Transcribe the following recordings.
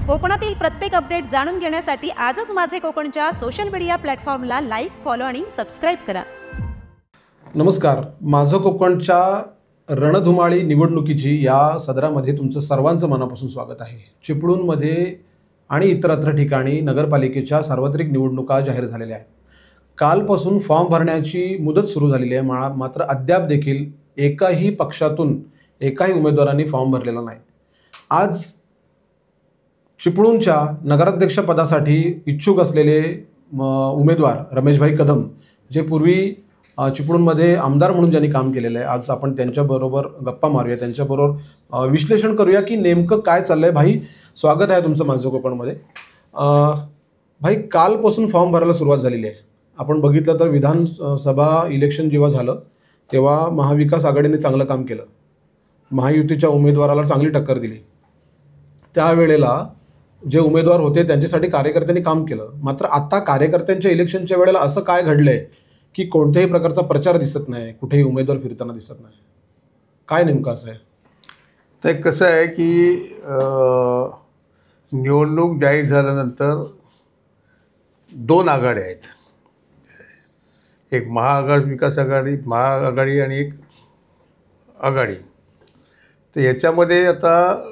कोकणातील प्रत्येक अपडेट जाणून घेण्यासाठी आजच माझे कोकणच्या सोशल मीडिया प्लॅटफॉर्मला लाईक, फॉलो आणि सबस्क्राईब करा. नमस्कार. माझं कोकणच्या रणधुमाळी निवडणुकीची या सदरामध्ये तुमचं सर्वांचं मनापासून स्वागत आहे. चिपळूणमध्ये आणि इतरत्र ठिकाणी नगरपालिकेच्या सार्वत्रिक निवडणुका जाहीर झालेल्या आहेत. कालपासून फॉर्म भरण्याची मुदत सुरू झालेली आहे. मात्र अद्याप देखील एकाही पक्षातून एकाही उमेदवारांनी फॉर्म भरलेला नाही. आज चिपळूणच्या नगराध्यक्षपदासाठी इच्छुक असलेले उमेदवार रमेशभाई कदम, जे पूर्वी चिपळूणमध्ये आमदार म्हणून ज्यांनी काम केलेलं आहे, आज आपण त्यांच्याबरोबर गप्पा मारूया, त्यांच्याबरोबर विश्लेषण करूया की नेमकं काय चाललं आहे. भाई, स्वागत आहे तुमचं माझं कोकणमध्ये. भाई, कालपासून फॉर्म भरायला सुरुवात झालेली आहे. आपण बघितलं तर विधानसभा इलेक्शन जेव्हा झालं तेव्हा महाविकास आघाडीने चांगलं काम केलं, महायुतीच्या उमेदवाराला चांगली टक्कर दिली. त्यावेळेला जे उमेदवार होते त्यांच्यासाठी कार्यकर्त्यांनी काम केलं. मात्र आता कार्यकर्त्यांच्या इलेक्शनच्या वेळेला असं काय घडलं आहे की कोणत्याही प्रकारचा प्रचार दिसत नाही, कुठेही उमेदवार फिरताना दिसत नाही. काय नेमकं असं आहे? तर कसं आहे की निवडणूक जाहीर झाल्यानंतर दोन आघाड्या आहेत. एक महाविकास आघाडी आणि एक आघाडी. तर याच्यामध्ये आता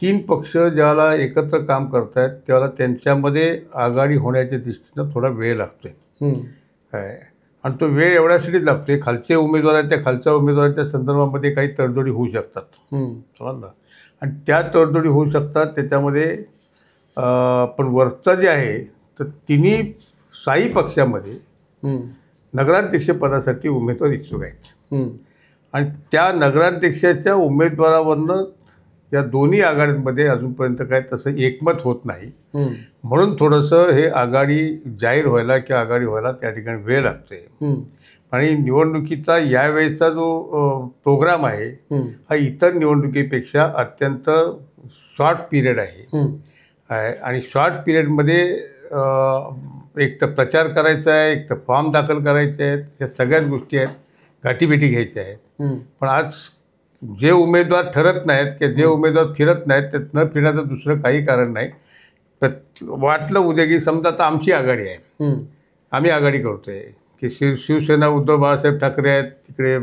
तीन पक्ष ज्याला एकत्र काम करत आहेत त्याला त्यांच्यामध्ये आघाडी होण्याच्या दृष्टीनं थोडा वेळ लागतो आहे. आणि तो वेळ एवढ्यासाठीच लागतो आहे, खालचे उमेदवार आहेत त्या खालच्या उमेदवारांच्या संदर्भामध्ये काही तडजोडी होऊ शकतात, समजलं. आणि त्या तडजोडी होऊ शकतात त्याच्यामध्ये. पण वरचं जे आहे तर तिन्ही साई पक्षामध्ये नगराध्यक्षपदासाठी उमेदवार इच्छुक आहेत. आणि त्या नगराध्यक्षाच्या उमेदवारावरनं या दोन्ही आघाड्यांमध्ये अजूनपर्यंत काय तसं एकमत होत नाही. म्हणून थोडंसं हे आघाडी जाहीर व्हायला किंवा आघाडी व्हायला त्या ठिकाणी वेळ लागते. आणि निवडणुकीचा यावेळेचा जो प्रोग्राम आहे हा इतर निवडणुकीपेक्षा अत्यंत शॉर्ट पिरियड आहे. आणि शॉर्ट पिरियडमध्ये एक तर प्रचार करायचा आहे, एक तर फॉर्म दाखल करायचे आहेत, ह्या सगळ्याच गोष्टी आहेत, गाठीभेटी घ्यायच्या आहेत. पण आज जे उमेदवार ठरत नाहीत किंवा जे उमेदवार फिरत नाहीत त्यात न फिरण्याचं दुसरं काही कारण नाही. वाटलं उद्या की समजा आता आमची आघाडी आहे, आम्ही आघाडी करतो आहे की शिवसेना उद्धव बाळासाहेब ठाकरे आहेत, तिकडे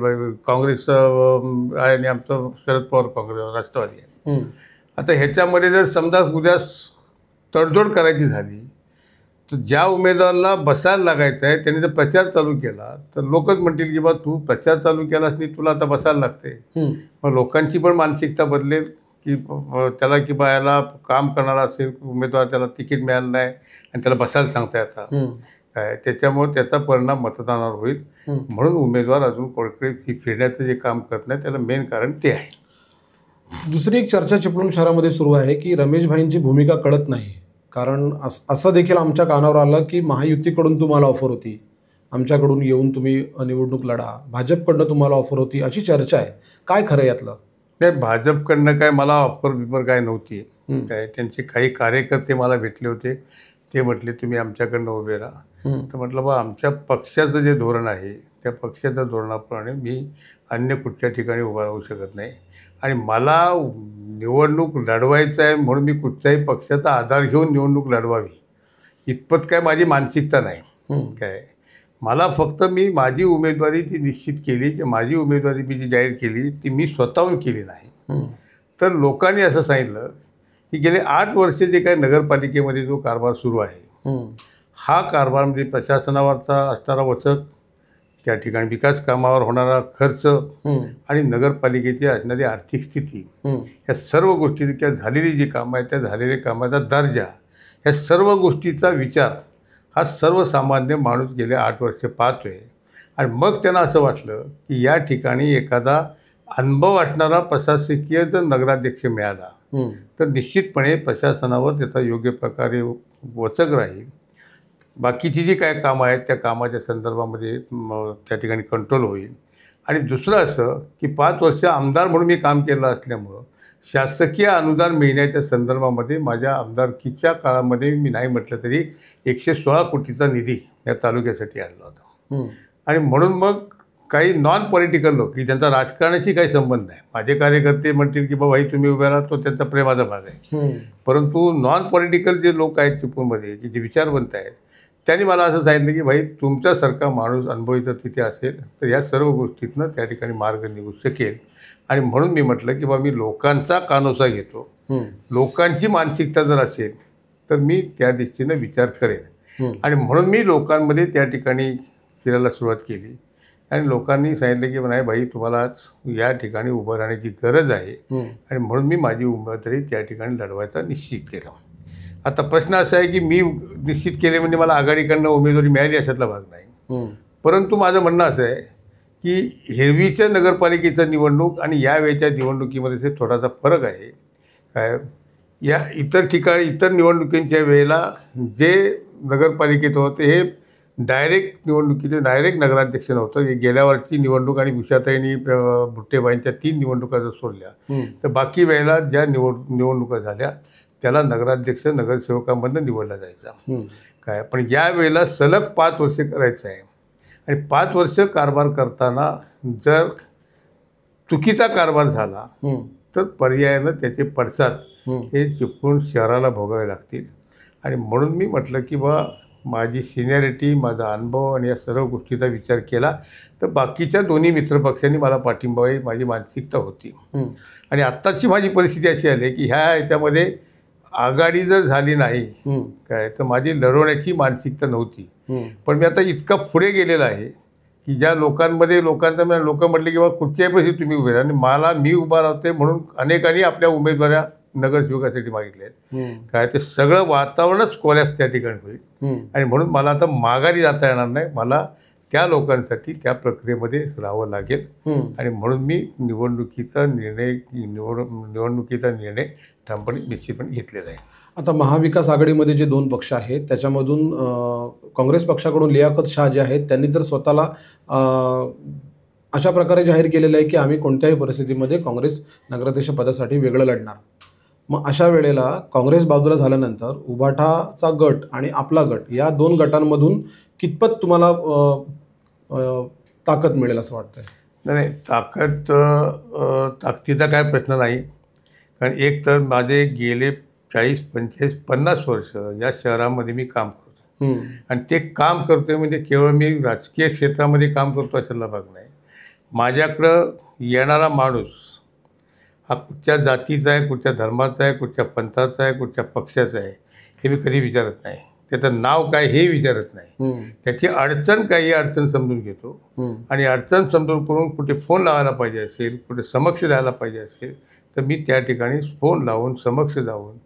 काँग्रेस आहे आणि आमचं शरद पवार काँग्रेस राष्ट्रवादी आहे. आता ह्याच्यामध्ये जर समजा उद्या तडजोड करायची झाली तर ज्या उमेदवाराला बसायला लागायचं आहे त्यांनी जर प्रचार चालू केला तर लोकच म्हणतील की बा तू प्रचार चालू केलास नाही, तुला आता बसायला लागते. मग लोकांची पण मानसिकता बदलेल की त्याला की बा याला काम करणारा असेल उमेदवार, त्याला तिकीट मिळालं नाही आणि त्याला बसायला सांगता येतात काय, त्याच्यामुळे त्याचा परिणाम मतदानावर होईल. म्हणून उमेदवार अजून कोणीकडे फिरण्याचं जे काम करत नाही त्याला मेन कारण ते आहे. दुसरी एक चर्चा चिपळूण शहरामध्ये सुरू आहे की रमेशभाईंची भूमिका कळत नाही. कारण असं देखील आमच्या कानावर आलं की महायुतीकडून तुम्हाला ऑफर होती, आमच्याकडून येऊन तुम्ही निवडणूक लढा, भाजपकडनं तुम्हाला ऑफर होती, अशी चर्चा आहे. काय खरं यातलं? नाही, भाजपकडनं काय मला ऑफर काय नव्हती. काय त्यांचे काही कार्यकर्ते मला भेटले होते, ते म्हटले तुम्ही आमच्याकडनं उभे राहा. तर म्हटलं बा आमच्या पक्षाचं जे धोरण आहे त्या पक्षाच्या धोरणाप्रमाणे मी अन्य कुठच्या ठिकाणी उभा राहू शकत नाही. आणि मला निवडणूक लढवायचं आहे म्हणून मी कुठच्याही पक्षाचा आधार घेऊन निवडणूक लढवावी इतपत काय माझी मानसिकता नाही. काय मला फक्त मी माझी उमेदवारी ती निश्चित केली की माझी उमेदवारी मी जी जाहीर केली ती मी स्वतःहून केली नाही. तर लोकांनी असं सांगितलं की गेले 8 वर्षे जे काही नगरपालिकेमध्ये जो कारभार सुरू आहे हा कारभार म्हणजे प्रशासनावरचा असणारा वचक, त्या ठिकाणी विकास कामावर होणारा खर्च आणि नगरपालिकेची असणारी आर्थिक स्थिती, या सर्व गोष्टी किंवा झालेली जी कामं आहेत त्या झालेल्या कामाचा दर्जा, ह्या सर्व गोष्टीचा विचार हा सर्वसामान्य माणूस गेले 8 वर्षे पाहतो आहे. आणि मग त्यांना असं वाटलं की या ठिकाणी एखादा अनुभव असणारा प्रशासकीय जर नगराध्यक्ष मिळाला तर निश्चितपणे प्रशासनावर त्याचा योग्य प्रकारे वचक राहील. बाकीची जी काय कामं आहेत त्या कामाच्या संदर्भामध्ये त्या ठिकाणी कंट्रोल होईल. आणि दुसरं असं की 5 वर्ष आमदार म्हणून मी काम केलं असल्यामुळं शासकीय अनुदान मिळण्याच्या संदर्भामध्ये माझ्या आमदारकीच्या काळामध्ये मी नाही म्हटलं तरी 116 कोटीचा निधी या तालुक्यासाठी आणला होता. आणि म्हणून मग काही नॉन पॉलिटिकल लोक की ज्यांचा राजकारणाशी काही संबंध नाही, माझे कार्यकर्ते म्हणतील की बाबा भाई तुम्ही उभे राहा, तो त्यांचा प्रेमाचा भाग आहे. परंतु नॉन पॉलिटिकल जे लोक आहेत चिपळूणमध्ये की जे विचारवंत आहेत, त्यांनी मला असं सांगितलं की भाई तुमच्यासारखा माणूस अनुभवी जर तिथे असेल तर या सर्व गोष्टीतनं त्या ठिकाणी मार्ग निघू शकेल. आणि म्हणून मी म्हटलं की बाबा मी लोकांचा कानोसा घेतो, लोकांची मानसिकता जर असेल तर मी त्या दृष्टीनं विचार करेन. आणि म्हणून मी लोकांमध्ये त्या ठिकाणी फिरायला सुरुवात केली आणि लोकांनी सांगितलं की नाही भाई तुम्हाला या ठिकाणी उभं राहण्याची गरज आहे. आणि म्हणून मी माझी उमेदवारी त्या ठिकाणी लढवायचा निश्चित केला. आता प्रश्न असा आहे की मी निश्चित केले म्हणजे मला आघाडीकडनं उमेदवारी मिळाली अशातला भाग नाही. परंतु माझं म्हणणं असं आहे की हिरवीच्या नगरपालिकेचं निवडणूक आणि यावेळच्या निवडणुकीमध्ये थोडासा फरक आहे. काय या इतर ठिकाणी इतर निवडणुकींच्या वेळेला जे नगरपालिकेत होते हे डायरेक्ट निवडणुकीचे डायरेक्ट नगराध्यक्ष नव्हतं. हे गेल्या वर्षी निवडणूक आणि उषाताईंनी भुट्टेबाईंच्या 3 निवडणुका जर सोडल्या तर बाकी वेळेला ज्या निवडणुका झाल्या त्याला नगराध्यक्ष नगरसेवकांमधून निवडला जायचा. काय पण या वेळेला सलग 5 वर्ष करायचं आहे. आणि 5 वर्ष कारभार करताना जर चुकीचा कारभार झाला तर पर्यायानं त्याचे पडसाद हे चिपळूण शहराला भोगावे लागतील. आणि म्हणून मी म्हटलं की बा माझी सिनियरिटी, माझा अनुभव आणि या सर्व गोष्टीचा विचार केला तर बाकीच्या दोन्ही मित्रपक्षांनी मला पाठिंबा ही माझी मानसिकता होती. आणि आत्ताची माझी परिस्थिती अशी आली की ह्या याच्यामध्ये आघाडी जर झाली नाही काय तर माझी लढवण्याची मानसिकता नव्हती. पण मी आता इतका पुढे गेलेला आहे की ज्या लोकांमध्ये लोक म्हटले की बाबा कुठच्याही पैसे तुम्ही उभे राहा. आणि मी उभा राहते म्हणून अनेकांनी आपल्या उमेदवाऱ्या नगरसेवकासाठी मागितले आहेत. काय ते सगळं वातावरणच कोल्यास त्या ठिकाणी होईल. आणि म्हणून मला आता माघारी जाता येणार नाही, मला त्या लोकांसाठी त्या प्रक्रियेमध्ये राहावं लागेल. आणि म्हणून मी निवडणुकीचा निर्णय ठामपणे निश्चितपणे घेतलेला आहे. आता महाविकास आघाडीमध्ये जे 2 पक्ष आहेत त्याच्यामधून काँग्रेस पक्षाकडून लियाकत शाह जे आहेत त्यांनी तर स्वतःला अशा प्रकारे जाहीर केलेलं आहे की आम्ही कोणत्याही परिस्थितीमध्ये काँग्रेस नगराध्यक्ष पदासाठी वेगळं लढणार. मग अशा वेळेला काँग्रेस बाजूला झाल्यानंतर उभाटाचा गट आणि आपला गट या 2 गटांमधून कितपत तुम्हाला ताकद मिळेल असं वाटतंय? नाही, ताकदीचा काय प्रश्न नाही. कारण एक तर माझे गेले 40, 45, 50 वर्ष या शहरामध्ये मी काम करतो. आणि ते काम करतोय म्हणजे केवळ मी राजकीय क्षेत्रामध्ये काम करतो अशाला भाग नाही. माझ्याकडं येणारा माणूस हा कुठच्या जातीचा आहे, कुठच्या धर्माचा आहे, कुठच्या पंथाचा आहे, कुठच्या पक्षाचा आहे हे मी कधी विचारत नाही. त्याचं नाव काय हे विचारत नाही. त्याची अडचण काय ही अडचण समजून घेतो. आणि अडचण समजून करून कुठे फोन लावायला पाहिजे असेल, कुठे समक्ष द्यायला पाहिजे असेल तर मी त्या ठिकाणी फोन लावून समक्ष जाऊन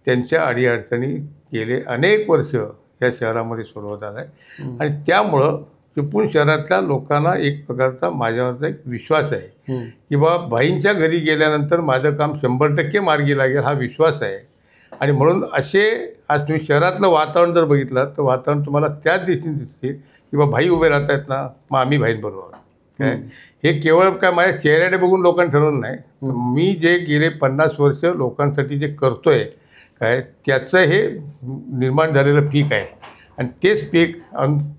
त्यांच्या अडीअडचणी गेले अनेक वर्ष या शहरामध्ये सोडवत आला आहे. आणि त्यामुळं चिपळूण शहरातल्या लोकांना एक प्रकारचा माझ्यावरचा एक विश्वास आहे की बाबा भाईंच्या घरी गेल्यानंतर माझं काम 100% मार्गी लागेल हा विश्वास आहे. आणि म्हणून आज तुम्ही शहरातलं वातावरण जर बघितलं तर वातावरण तुम्हाला त्याच दृष्टीने दिसते की बाबा भाई उभे राहत आहेत ना, मग आम्ही भाईंबरोबर काय. हे केवळ काय माझ्या चेहऱ्याने बघून लोकांनी ठरवलं नाही. मी जे गेले 50 वर्ष लोकांसाठी जे करतोय काय त्याचं हे निर्माण झालेलं पीक आहे. आणि तेच पीक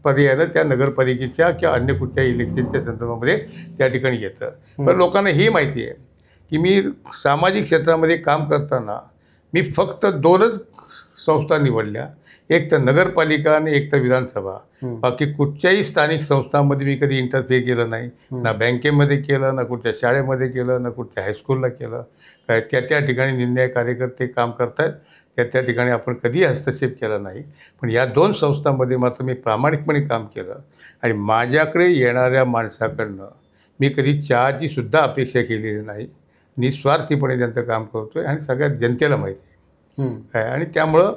पर्यायानं त्या नगरपालिकेच्या किंवा अन्य कुठच्या इलेक्शनच्या संदर्भामध्ये त्या ठिकाणी येतं. पण लोकांना ही माहिती आहे की मी सामाजिक क्षेत्रामध्ये काम करताना मी फक्त 2च संस्था निवडल्या, एक तर नगरपालिका आणि एक तर विधानसभा. बाकी कुठच्याही स्थानिक संस्थांमध्ये मी कधी इंटरफेअर केलं नाही. ना बँकेमध्ये केलं, ना कुठच्या शाळेमध्ये केलं, ना कुठच्या हायस्कूलला केलं. काय त्या ठिकाणी निर्णय कार्यकर्ते काम करतात, त्या ठिकाणी आपण कधीही हस्तक्षेप केला नाही. पण या 2 संस्थांमध्ये मात्र मी प्रामाणिकपणे काम केलं. आणि माझ्याकडे येणाऱ्या माणसाकडनं मी कधी चहाची सुद्धा अपेक्षा केलेली नाही. निस्वार्थीपणे त्यांचं काम करतो आहे आणि सगळ्या जनतेला माहिती आहे. आणि त्यामुळं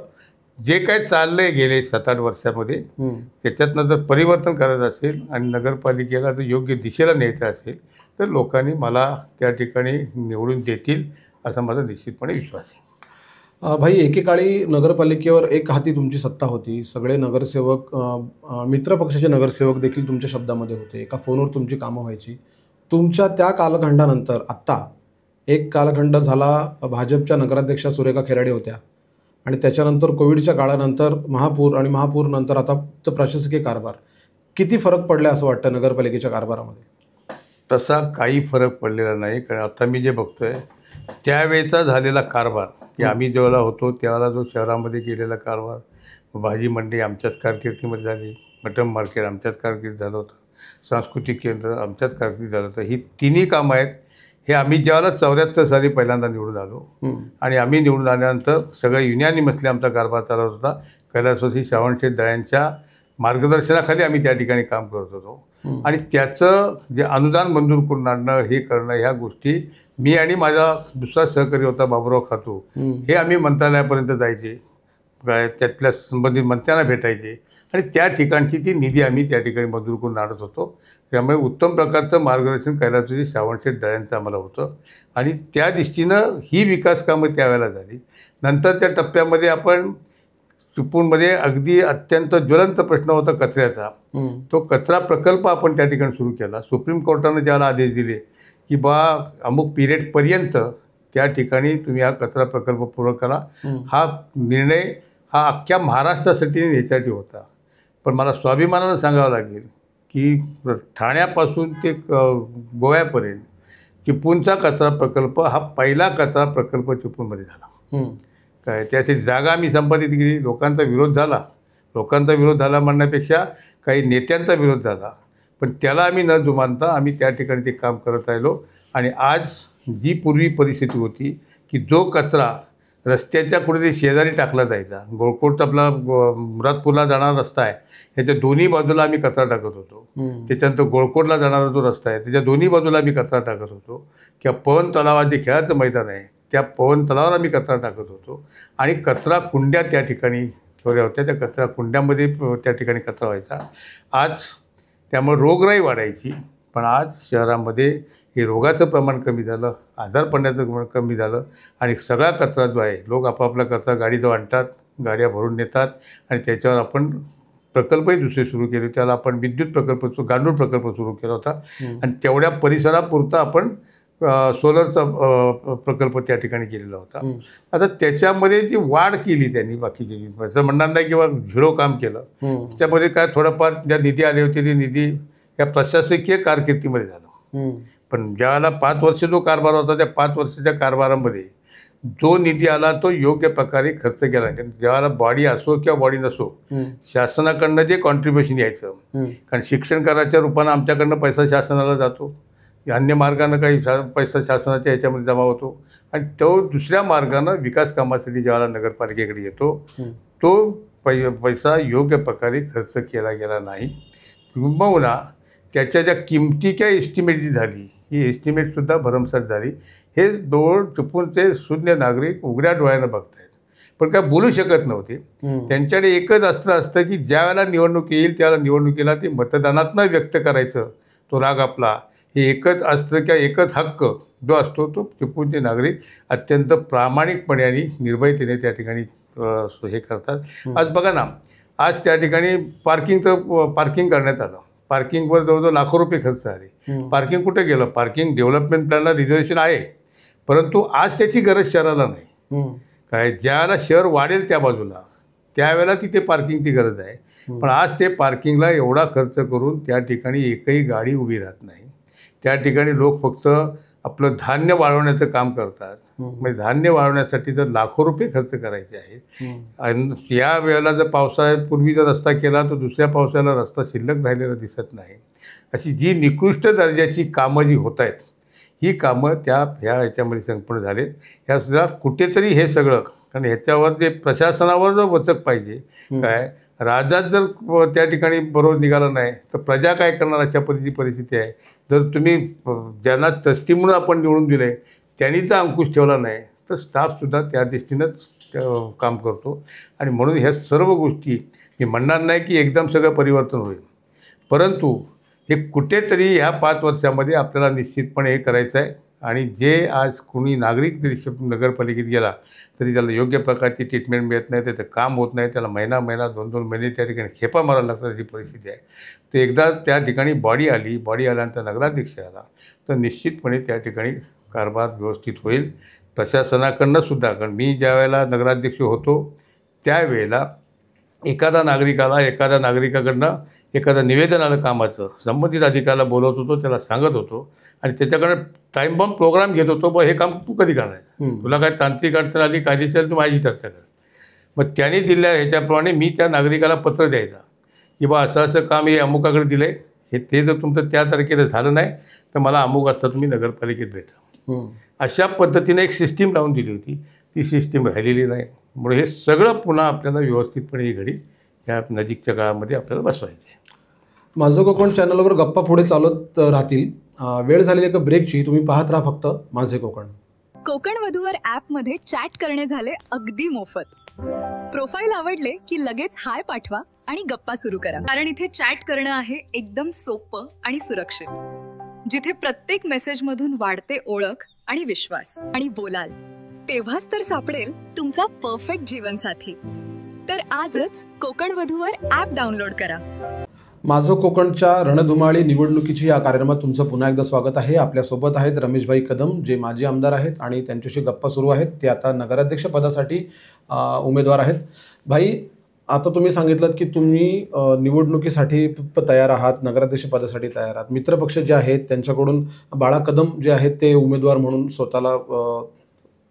जे काय चाललं आहे गेले 7-8 वर्षामध्ये त्याच्यातनं जर परिवर्तन करायचं असेल आणि नगरपालिकेला जर योग्य दिशेला न्यायचं असेल तर लोकांनी मला त्या ठिकाणी निवडून देतील असा माझा निश्चितपणे विश्वास आहे. भाई, एकेकाळी नगरपालिकेवर एक हाती तुमची सत्ता होती. सगळे नगरसेवक, मित्रपक्षाचे नगरसेवक देखील तुमच्या शब्दामध्ये होते. एका फोनवर तुमची कामं व्हायची. तुमच्या त्या कालखंडानंतर आत्ता एक कालखंड झाला, भाजपच्या नगराध्यक्षा सुरेखा खेराडे होत्या आणि त्याच्यानंतर कोविडच्या काळानंतर महापूर आणि महापूरनंतर आता प्रशासकीय कारभार. किती फरक पडला असं वाटतं नगरपालिकेच्या कारभारामध्ये? तसा काही फरक पडलेला नाही. कारण आता मी जे बघतोय त्यावेळेचा झालेला कारभार, की आम्ही जेव्हा होतो त्यावेळेला जो शहरामध्ये केलेला कारभार, भाजी मंडी आमच्याच कारकिर्दीमध्ये झाली, मटन मार्केट आमच्याच कारकिर्दीत झालं होतं, सांस्कृतिक केंद्र आमच्याच कारकिर्दीत झालं होतं. ही तिन्ही कामं आहेत. हे आम्ही ज्यावेळेला 74 साली पहिल्यांदा निवडून आलो आणि आम्ही निवडून आल्यानंतर सगळ्या युनियनमधले आमचा कारभार चालत होता. कैलासवासी श्रावणशेठ दळ्यांच्या मार्गदर्शनाखाली आम्ही त्या ठिकाणी काम करत होतो आणि त्याचं जे अनुदान मंजूर करून आणणं, हे करणं, ह्या गोष्टी मी आणि माझा दुसरा सहकारी होता बाबुराव खातू, हे आम्ही मंत्रालयापर्यंत जायचे, काय त्यातल्या संबंधित मंत्र्यांना भेटायचे आणि त्या ठिकाणची ती निधी आम्ही त्या ठिकाणी मंजूर करून आणत होतो. त्यामुळे उत्तम प्रकारचं मार्गदर्शन कैलासवासी श्रावणशेठ दळ्यांचं आम्हाला होतं आणि त्या दृष्टीनं ही विकास कामं त्यावेळेला झाली. नंतरच्या टप्प्यामध्ये आपण चिपळूणमध्ये अगदी अत्यंत ज्वलंत प्रश्न होता कचऱ्याचा. तो कचरा प्रकल्प आपण त्या ठिकाणी सुरू केला. सुप्रीम कोर्टानं ज्याला आदेश दिले की बा अमुक पिरियडपर्यंत त्या ठिकाणी तुम्ही हा कचरा प्रकल्प पूर्ण करा, हा निर्णय हा अख्ख्या महाराष्ट्रासाठी ह्याच्यासाठी होता. पण मला स्वाभिमानानं सांगावं लागेल की ठाण्यापासून ते गोव्यापर्यंत चिपळूणचा कचरा प्रकल्प हा पहिला कचरा प्रकल्प चिपळूणमध्ये झाला. काय त्यासाठी जागा आम्ही संपादित केली. लोकांचा विरोध झाला. लोकांचा विरोध झाला म्हणण्यापेक्षा काही नेत्यांचा विरोध झाला, पण त्याला आम्ही न जुमानता आम्ही त्या ठिकाणी ते काम करत राहिलो. आणि आज जी पूर्वी परिस्थिती होती की जो कचरा रस्त्याच्या कुठेतरी शेजारी टाकला जायचा, गोळकोट आपला मुरादपूरला जाणारा रस्ता आहे, ह्याच्या दोन्ही बाजूला आम्ही कचरा टाकत होतो. त्याच्यानंतर गोळकोटला जाणारा जो रस्ता आहे त्याच्या दोन्ही बाजूला आम्ही कचरा टाकत होतो. किंवा पवन तलावात जे खेळाचं मैदान आहे त्या पवन तलावावर आम्ही कचरा टाकत होतो आणि कचरा कुंड्या त्या ठिकाणी ठेवल्या होत्या. त्या कचरा कुंड्यामध्ये त्या ठिकाणी कचरा व्हायचा. आज त्यामुळे रोगराई वाढायची, पण आज शहरामध्ये हे रोगाचं प्रमाण कमी झालं, आजार पडण्याचं प्रमाण कमी झालं आणि सगळा कचरा जो आहे लोक आपापला कचरा गाडीजवळ आणतात, गाड्या भरून नेतात आणि त्याच्यावर आपण प्रकल्पही दुसरे सुरू केले. त्याला आपण विद्युत प्रकल्प, गांडूळ प्रकल्प सुरू केला होता आणि तेवढ्या परिसरापुरता आपण सोलरचा प्रकल्प त्या ठिकाणी केलेला होता. आता त्याच्यामध्ये जी वाढ केली त्यांनी बाकीची, असं म्हणणार नाही किंवा झिरो काम केलं, त्याच्यामध्ये काय थोडंफार ज्या निधी आले होते ते निधी या प्रशासकीय कारकिर्दीमध्ये झालं. पण ज्यावेळेला 5 वर्ष जो कारभार होता त्या 5 वर्षाच्या कारभारामध्ये जो निधी आला तो योग्य प्रकारे खर्च केला. ज्यावेळेला बॉडी असो किंवा बॉडी नसो, शासनाकडनं जे कॉन्ट्रीब्युशन यायचं, कारण शिक्षण कराच्या रूपानं आमच्याकडनं पैसा शासनाला जातो, अन्य मार्गानं काही पैसा शासनाच्या ह्याच्यामध्ये जमा होतो आणि तो दुसऱ्या मार्गानं विकास कामासाठी ज्यावेळेला नगरपालिकेकडे येतो तो पैसा योग्य प्रकारे खर्च केला गेला नाही. किंबहुना त्याच्या ज्या किमती काय एस्टिमेट जी झाली, ही एस्टिमेटसुद्धा भरमसाठ झाली. हे चिपळूणचे शून्य नागरिक उघड्या डोळ्यानं बघतायत, पण काय बोलू शकत नव्हते. त्यांच्याकडे एकच अस्त्र असतं की ज्या वेळेला निवडणूक येईल त्यावेळेला निवडणुकीला ते मतदानातनं व्यक्त करायचं तो राग आपला. हे एकच अस्त्र किंवा एकच हक्क जो असतो तो चिपळूणचे नागरिक अत्यंत प्रामाणिकपणे आणि निर्भयतेने त्या ठिकाणी हे करतात. आज बघा ना, आज त्या ठिकाणी पार्किंग करण्यात आलं. पार्किंगवर जवळजवळ लाखो रुपये खर्च आले. पार्किंग कुठे गेलं? पार्किंग डेव्हलपमेंट प्लॅनला रिझर्वेशन आहे, परंतु आज त्याची गरज शहराला नाही. काय ज्यावेळेला शहर वाढेल त्या बाजूला त्यावेळेला तिथे पार्किंगची गरज आहे, पण आज ते पार्किंगला एवढा खर्च करून त्या ठिकाणी एकही गाडी उभी राहत नाही. त्या ठिकाणी लोक फक्त आपलं धान्य वाळवण्याचं काम करतात. म्हणजे धान्य वाळवण्यासाठी जर लाखो रुपये खर्च करायचे आहेत आणि या वेळेला जर पावसाळ्यापूर्वी जर रस्ता केला तर दुसऱ्या पावसाळ्याला रस्ता शिल्लक राहिलेला दिसत नाही. अशी जी निकृष्ट दर्जाची कामं जी होत आहेत ही कामं ह्या ह्याच्यामध्ये संपूर्ण झालेत. ह्यासुद्धा कुठेतरी हे सगळं, कारण ह्याच्यावर जे प्रशासनावर जर वचक पाहिजे, काय राजाच जर त्या ठिकाणी बरोबर निघाला नाही तर प्रजा काय करणार, अशा पद्धतीची परिस्थिती आहे. जर तुम्ही ज्यांना ट्रस्टी म्हणून आपण निवडून दिले त्यांनी जर अंकुश ठेवला नाही तर स्टाफसुद्धा त्या दृष्टीनंच काम करतो. आणि म्हणून ह्या सर्व गोष्टी मी म्हणणार नाही की एकदम सगळं परिवर्तन होईल, परंतु हे कुठेतरी ह्या 5 वर्षामध्ये आपल्याला निश्चितपणे हे करायचं आहे. आणि जे आज कोणी नागरिक जरी नगरपालिकेत गेला तरी त्याला योग्य प्रकारची ट्रीटमेंट मिळत नाही, त्याचं काम होत नाही, त्याला महिना 2-2 महिने त्या ठिकाणी खेपा मारायला लागतात अशी परिस्थिती आहे. तर एकदा त्या ठिकाणी बॉडी आल्यानंतर नगराध्यक्ष आला तर निश्चितपणे त्या ठिकाणी कारभार व्यवस्थित होईल. प्रशासनाकडनं सुद्धा, कारण मी ज्या वेळेला नगराध्यक्ष होतो त्यावेळेला एखाद्या नागरिकाकडनं एखादं निवेदन आलं कामाचं, संबंधित अधिकाऱ्याला बोलवत होतो, त्याला सांगत होतो आणि त्याच्याकडे टाईम बॉम्ब प्रोग्राम घेत होतो, हे काम तू कधी करणार, तुला काय तांत्रिक अडचण आली, कायदेशीर, तू माझी चर्चा कर. मग त्यांनी दिल्या ह्याच्याप्रमाणे मी त्या नागरिकाला पत्र द्यायचा की बा असं असं काम हे अमुकाकडे दिलं आहे, ते जर तुमचं त्या तारखेला झालं नाही तर मला अमुक असता तुम्ही नगरपालिकेत भेटा. अशा पद्धतीने एक सिस्टीम लावून दिली होती. ती सिस्टीम राहिलेली नाही. म्हणून हे सगळं पुन्हा आपल्याला व्यवस्थितपणे ही घडी ह्या नजीकच्या काळामध्ये आपल्याला बसवायचं आहे. माझं कोकण चॅनलवर गप्पा पुढे चालत राहतील. वेळ झालेली एका ब्रेकची. तुम्ही पाहत राहा फक्त माझे कोकण. कोकण वधूवर ॲपमध्ये चॅट करणे झाले अगदी मोफत. प्रोफाईल आवडले की लगेच हाय पाठवा आणि गप्पा सुरू करा. कारण इथे चॅट करणं आहे एकदम सोपं आणि सुरक्षित, जिथे प्रत्येक मेसेजमधून वाढते ओळख आणि विश्वास. आणि बोलाल तेव्हाच तर सापडेल तुमचा परफेक्ट जीवनसाथी. तर आजच कोकण वधूवर ॲप डाउनलोड करा. माझं कोकणच्या रणधुमाळी निवडणुकीची या कार्यक्रमात तुमचं पुन्हा एकदा स्वागत आहे. आपल्यासोबत आहेत रमेशभाई कदम, जे माजी आमदार आहेत आणि त्यांच्याशी गप्पा सुरू आहेत. ते आता नगराध्यक्ष पदासाठी उमेदवार आहेत. भाई, आता तुम्ही सांगितलं की तुम्ही निवडणुकीसाठी तयार आहात, नगराध्यक्ष पदासाठी तयार आहात. मित्रपक्ष जे आहेत त्यांच्याकडून बाळा कदम जे आहेत ते उमेदवार म्हणून स्वतःला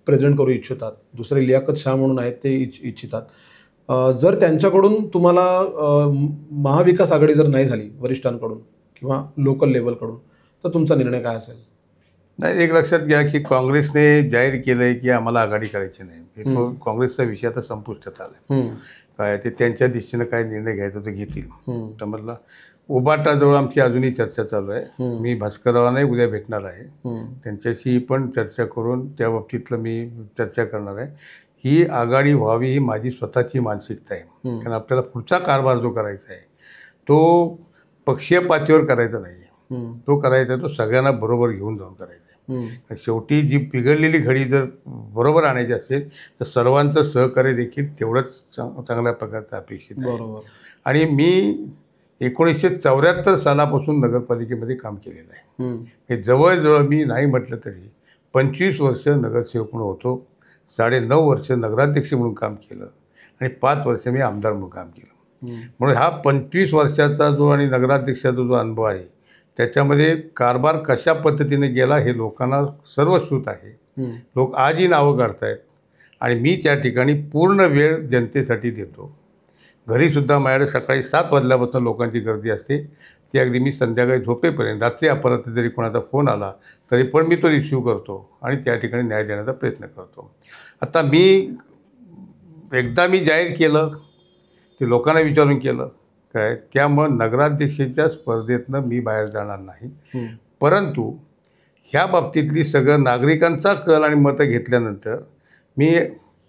प्रेझेंट करू इच्छितात. दुसरे लियाकत शाह म्हणून आहेत ते इच्छितात. जर त्यांच्याकडून तुम्हाला महाविकास आघाडी जर नाही झाली वरिष्ठांकडून किंवा लोकल लेवलकडून, तर तुमचा निर्णय काय असेल? नाही, एक लक्षात घ्या की काँग्रेसने जाहीर केलं आहे की आम्हाला आघाडी करायची नाही. काँग्रेसचा विषय आता संपुष्टात आला आहे. काय ते त्यांच्या दृष्टीनं काय निर्णय घ्यायचा ते घेतील. तर म्हटलं उबाटाजवळ आमची अजूनही चर्चा चालू आहे. मी भास्कररावांनाही उद्या भेटणार आहे. त्यांच्याशी पण चर्चा करून त्या बाबतीतलं मी चर्चा करणार आहे. ही आघाडी व्हावी ही माझी स्वतःची मानसिकता आहे. कारण आपल्याला पुढचा कारभार जो करायचा आहे तो पक्षीय पातळीवर करायचा नाही आहे. तो करायचा आहे तो सगळ्यांना बरोबर घेऊन जाऊन करायचा आहे. शेवटी जी बिघडलेली घडी जर बरोबर आणायची असेल तर सर्वांचं सहकार्य देखील तेवढंच चांगल्या प्रकारचं अपेक्षित आहे. आणि मी 1974 सालापासून नगरपालिकेमध्ये काम केलेलं आहे. हे जवळजवळ मी नाही म्हटलं तरी 25 वर्ष नगरसेवक म्हणून होतो, 9.5 वर्ष नगराध्यक्ष म्हणून काम केलं आणि 5 वर्ष मी आमदार म्हणून काम केलं. म्हणून हा 25 वर्षाचा जो आणि नगराध्यक्षाचा जो अनुभव आहे त्याच्यामध्ये कारभार कशा पद्धतीने गेला हे लोकांना सर्व श्रुत आहे. लोक आजही नावं काढतायत आणि मी त्या ठिकाणी पूर्ण वेळ जनतेसाठी देतो. घरीसुद्धा माझ्याकडे सकाळी 7 वाजल्यापासून लोकांची गर्दी असते. ती अगदी मी संध्याकाळी झोपेपर्यंत, रात्री अपरात्री जरी कोणाचा फोन आला तरी पण मी तो रिसिव्ह करतो आणि त्या ठिकाणी न्याय देण्याचा प्रयत्न करतो. आता एकदा मी जाहीर केलं ते लोकांना विचारून केलं काय, त्यामुळं नगराध्यक्षाच्या स्पर्धेतनं मी बाहेर जाणार नाही. परंतु ह्या बाबतीतली सगळं नागरिकांचा कल आणि मतं घेतल्यानंतर मी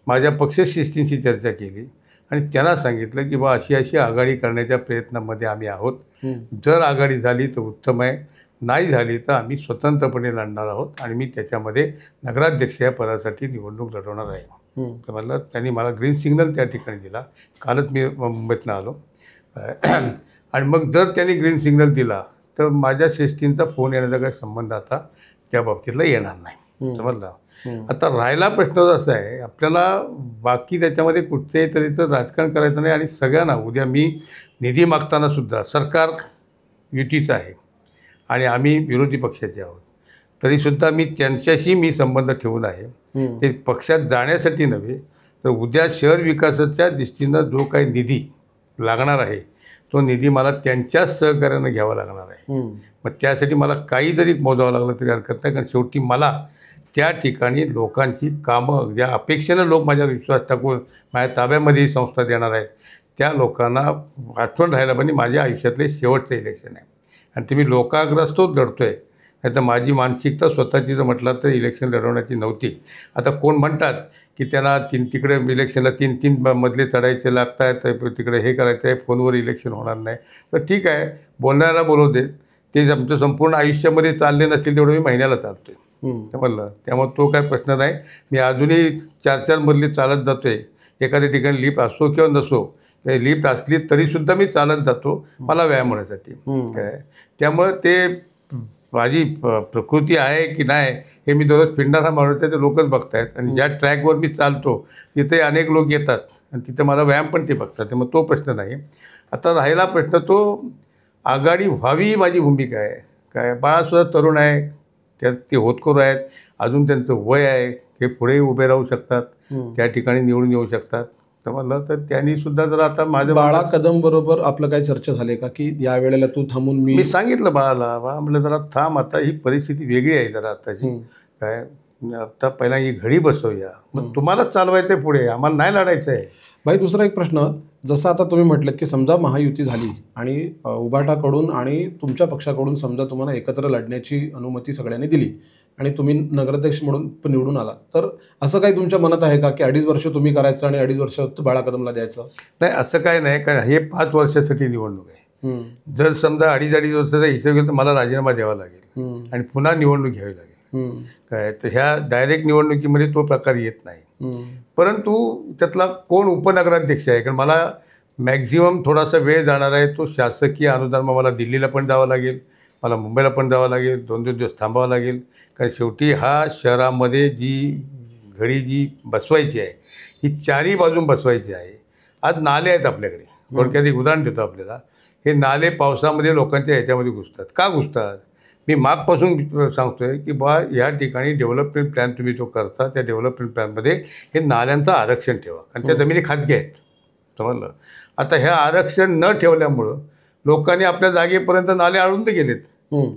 माझ्या पक्षश्रेष्ठींशी चर्चा केली आणि त्यांना सांगितलं की बा अशी अशी आघाडी करण्याच्या प्रयत्नामध्ये आम्ही आहोत. जर आघाडी झाली तर उत्तम आहे, नाही झाली तर आम्ही स्वतंत्रपणे लढणार आहोत आणि मी त्याच्यामध्ये नगराध्यक्ष या पदासाठी निवडणूक लढवणार आहे. तर म्हटलं त्यांनी मला ग्रीन सिग्नल त्या ठिकाणी दिला. कालच मी मुंबईतनं आलो आणि मग जर त्यांनी ग्रीन सिग्नल दिला तर माझ्या श्रेष्ठींचा फोन येण्याचा काही संबंध आता त्या बाबतीतला येणार नाही. समजलं. आता राहिला प्रश्न असा आहे आपल्याला बाकी त्याच्यामध्ये कुठच्याही तऱ्हेचं राजकारण करायचं नाही. आणि सगळ्यांना उद्या मी निधी मागताना सुद्धा सरकार युतीचं आहे आणि आम्ही विरोधी पक्षाचे आहोत, तरीसुद्धा मी त्यांच्याशी संबंध ठेवून आहे. ते पक्षात जाण्यासाठी नव्हे तर उद्या शहर विकासाच्या दृष्टीनं जो काही निधी लागणार आहे तो निधी मला त्यांच्याच सहकार्यानं घ्यावा लागणार आहे. मग त्यासाठी मला काही जरी मोजावं लागलं तरी हरकत नाही, कारण शेवटी मला त्या ठिकाणी लोकांची कामं ज्या अपेक्षेनं लोक माझ्यावर विश्वास टाकून माझ्या ताब्यामध्ये ही संस्था देणार आहेत त्या लोकांना आठवण राहायला पाहिजे माझ्या आयुष्यातले शेवटचं इलेक्शन आहे आणि ते मी लोकाग्रस्तच लढतो आहे. नाही तर माझी मानसिकता स्वतःची जर म्हटलं तर इलेक्शन लढवण्याची नव्हती. आता कोण म्हणतात की त्यांना तिकडे इलेक्शनला 3 मजले चढायचे लागत आहेत, तिकडे हे करायचं आहे, फोनवर इलेक्शन होणार नाही. तर ठीक आहे, बोलणाऱ्याला बोलवू दे. ते आमचं संपूर्ण आयुष्यामध्ये चालले नसतील तेवढं मी महिन्याला चालतो आहे म्हणलं. त्यामुळे तो काय प्रश्न नाही. मी अजूनही 4 मजले चालत जातो आहे. एखाद्या ठिकाणी लिफ्ट असो किंवा नसो, लिफ्ट असली तरीसुद्धा मी चालत जातो मला व्यायाम होण्यासाठी. काय त्यामुळं ते माझी प्रकृती आहे की नाही हे मी दररोज फिरणारा माणूस आहे ते लोकच बघतायत आणि ज्या ट्रॅकवर मी चालतो तिथे अनेक लोक येतात आणि तिथं माझा व्यायाम पण ते बघतात, मग तो प्रश्न नाही. आता राहिला प्रश्न तो आघाडी व्हावी ही माझी भूमिका आहे. काय बाळासुद्धा तरुण आहे, त्यात ते होतकरू आहेत, अजून त्यांचं वय आहे, हे पुढेही उभे राहू शकतात, त्या ठिकाणी निवडून येऊ शकतात. तर म्हणलं तर त्यांनी सुद्धा जर आता माझ्या बाळा कदम बरोबर आपलं काय चर्चा झाली का की या वेळेला तू थांबून मी सांगितलं बाळाला, बाळा म्हटलं जरा थांब, आता ही परिस्थिती वेगळी आहे जरा आताची. काय आता पहिला ही घडी बसवूया, मग तुम्हालाच चालवायचं आहे पुढे, आम्हाला नाही लढायचं आहे. भाई दुसरा एक प्रश्न, जसं आता तुम्ही म्हटलेत की समजा महायुती झाली आणि उभाटाकडून आणि तुमच्या पक्षाकडून समजा तुम्हाला एकत्र लढण्याची अनुमती सगळ्यांनी दिली आणि तुम्ही नगराध्यक्ष म्हणून निवडून आला, तर असं काही तुमच्या मनात आहे का की 2.5 वर्ष तुम्ही करायचं आणि 2.5 वर्ष बाळा कदमला द्यायचं? नाही, असं काय नाही, कारण हे 5 वर्षासाठी निवडणूक आहे. जर समजा 2.5 वर्षाचा हिशोब गेला तर मला राजीनामा द्यावा लागेल आणि पुन्हा निवडणूक घ्यावी लागेल. काय तर ह्या डायरेक्ट निवडणुकीमध्ये तो प्रकार येत नाही. परंतु त्यातला कोण उपनगराध्यक्ष आहे, कारण मला मॅक्झिमम थोडासा वेळ जाणार आहे, तो शासकीय अनुदान मला दिल्लीला पण जावं लागेल, मला मुंबईला पण जावं लागेल, 2-2 दिवस थांबावं लागेल. कारण शेवटी हा शहरामध्ये जी घडी जी बसवायची आहे ही चारही बाजून बसवायची आहे. आज नाले आहेत आपल्याकडे, थोडक्यात एक उदाहरण देतो आपल्याला. हे नाले पावसामध्ये लोकांच्या ह्याच्यामध्ये घुसतात. का घुसतात? मी मागपासून सांगतो आहे की बा या ठिकाणी डेव्हलपमेंट प्लॅन तुम्ही तो करता, त्या डेव्हलपमेंट प्लॅनमध्ये हे नाल्यांचं आरक्षण ठेवा, कारण त्या जमिनी खाजगी आहेत, समजलं. आता ह्या आरक्षण न ठेवल्यामुळं लोकांनी आपल्या जागेपर्यंत नाले अडून गेलेत.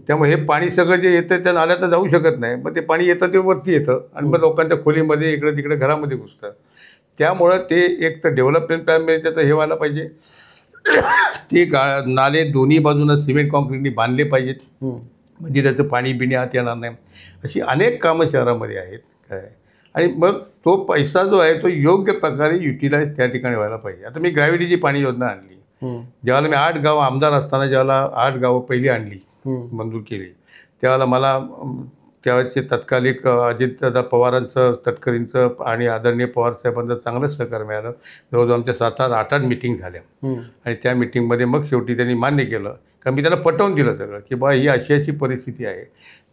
त्यामुळे हे पाणी सगळं जे येतं त्या नाल्यात जाऊ शकत नाही, मग ते पाणी येतं ते वरती येतं आणि मग लोकांच्या खोलीमध्ये इकडे तिकडे घरामध्ये घुसतं. त्यामुळं ते एक तर डेव्हलपमेंट प्लॅनमध्ये त्याचं हे व्हायला पाहिजे, ते नाले दोन्ही बाजूनं सिमेंट कॉन्क्रीटनी बांधले पाहिजेत, म्हणजे त्याचं पाणी बिणी आत येणार नाही. अशी अनेक कामं शहरामध्ये आहेत. काय आणि मग तो पैसा जो आहे तो योग्य प्रकारे युटिलाइज त्या ठिकाणी व्हायला पाहिजे. आता मी ग्रॅव्हिटीची पाणी योजना आणली, ज्यावेळेला मी 8 गावं आमदार असताना ज्यावेळेला 8 गावं पहिली आणली, मंजूर केली, त्यावेळेला मला त्यावेळेचे तत्कालिक अजितदादा पवारांचं, तटकरींचं आणि आदरणीय पवारसाहेबांचं चांगलं सहकार्य मिळालं. जवळजवळ आमच्या 7-8 मिटिंग झाल्या आणि त्या मिटिंगमध्ये मग शेवटी त्यांनी मान्य केलं, कारण मी त्यांना पटवून दिलं सगळं की बा ही अशी अशी परिस्थिती आहे,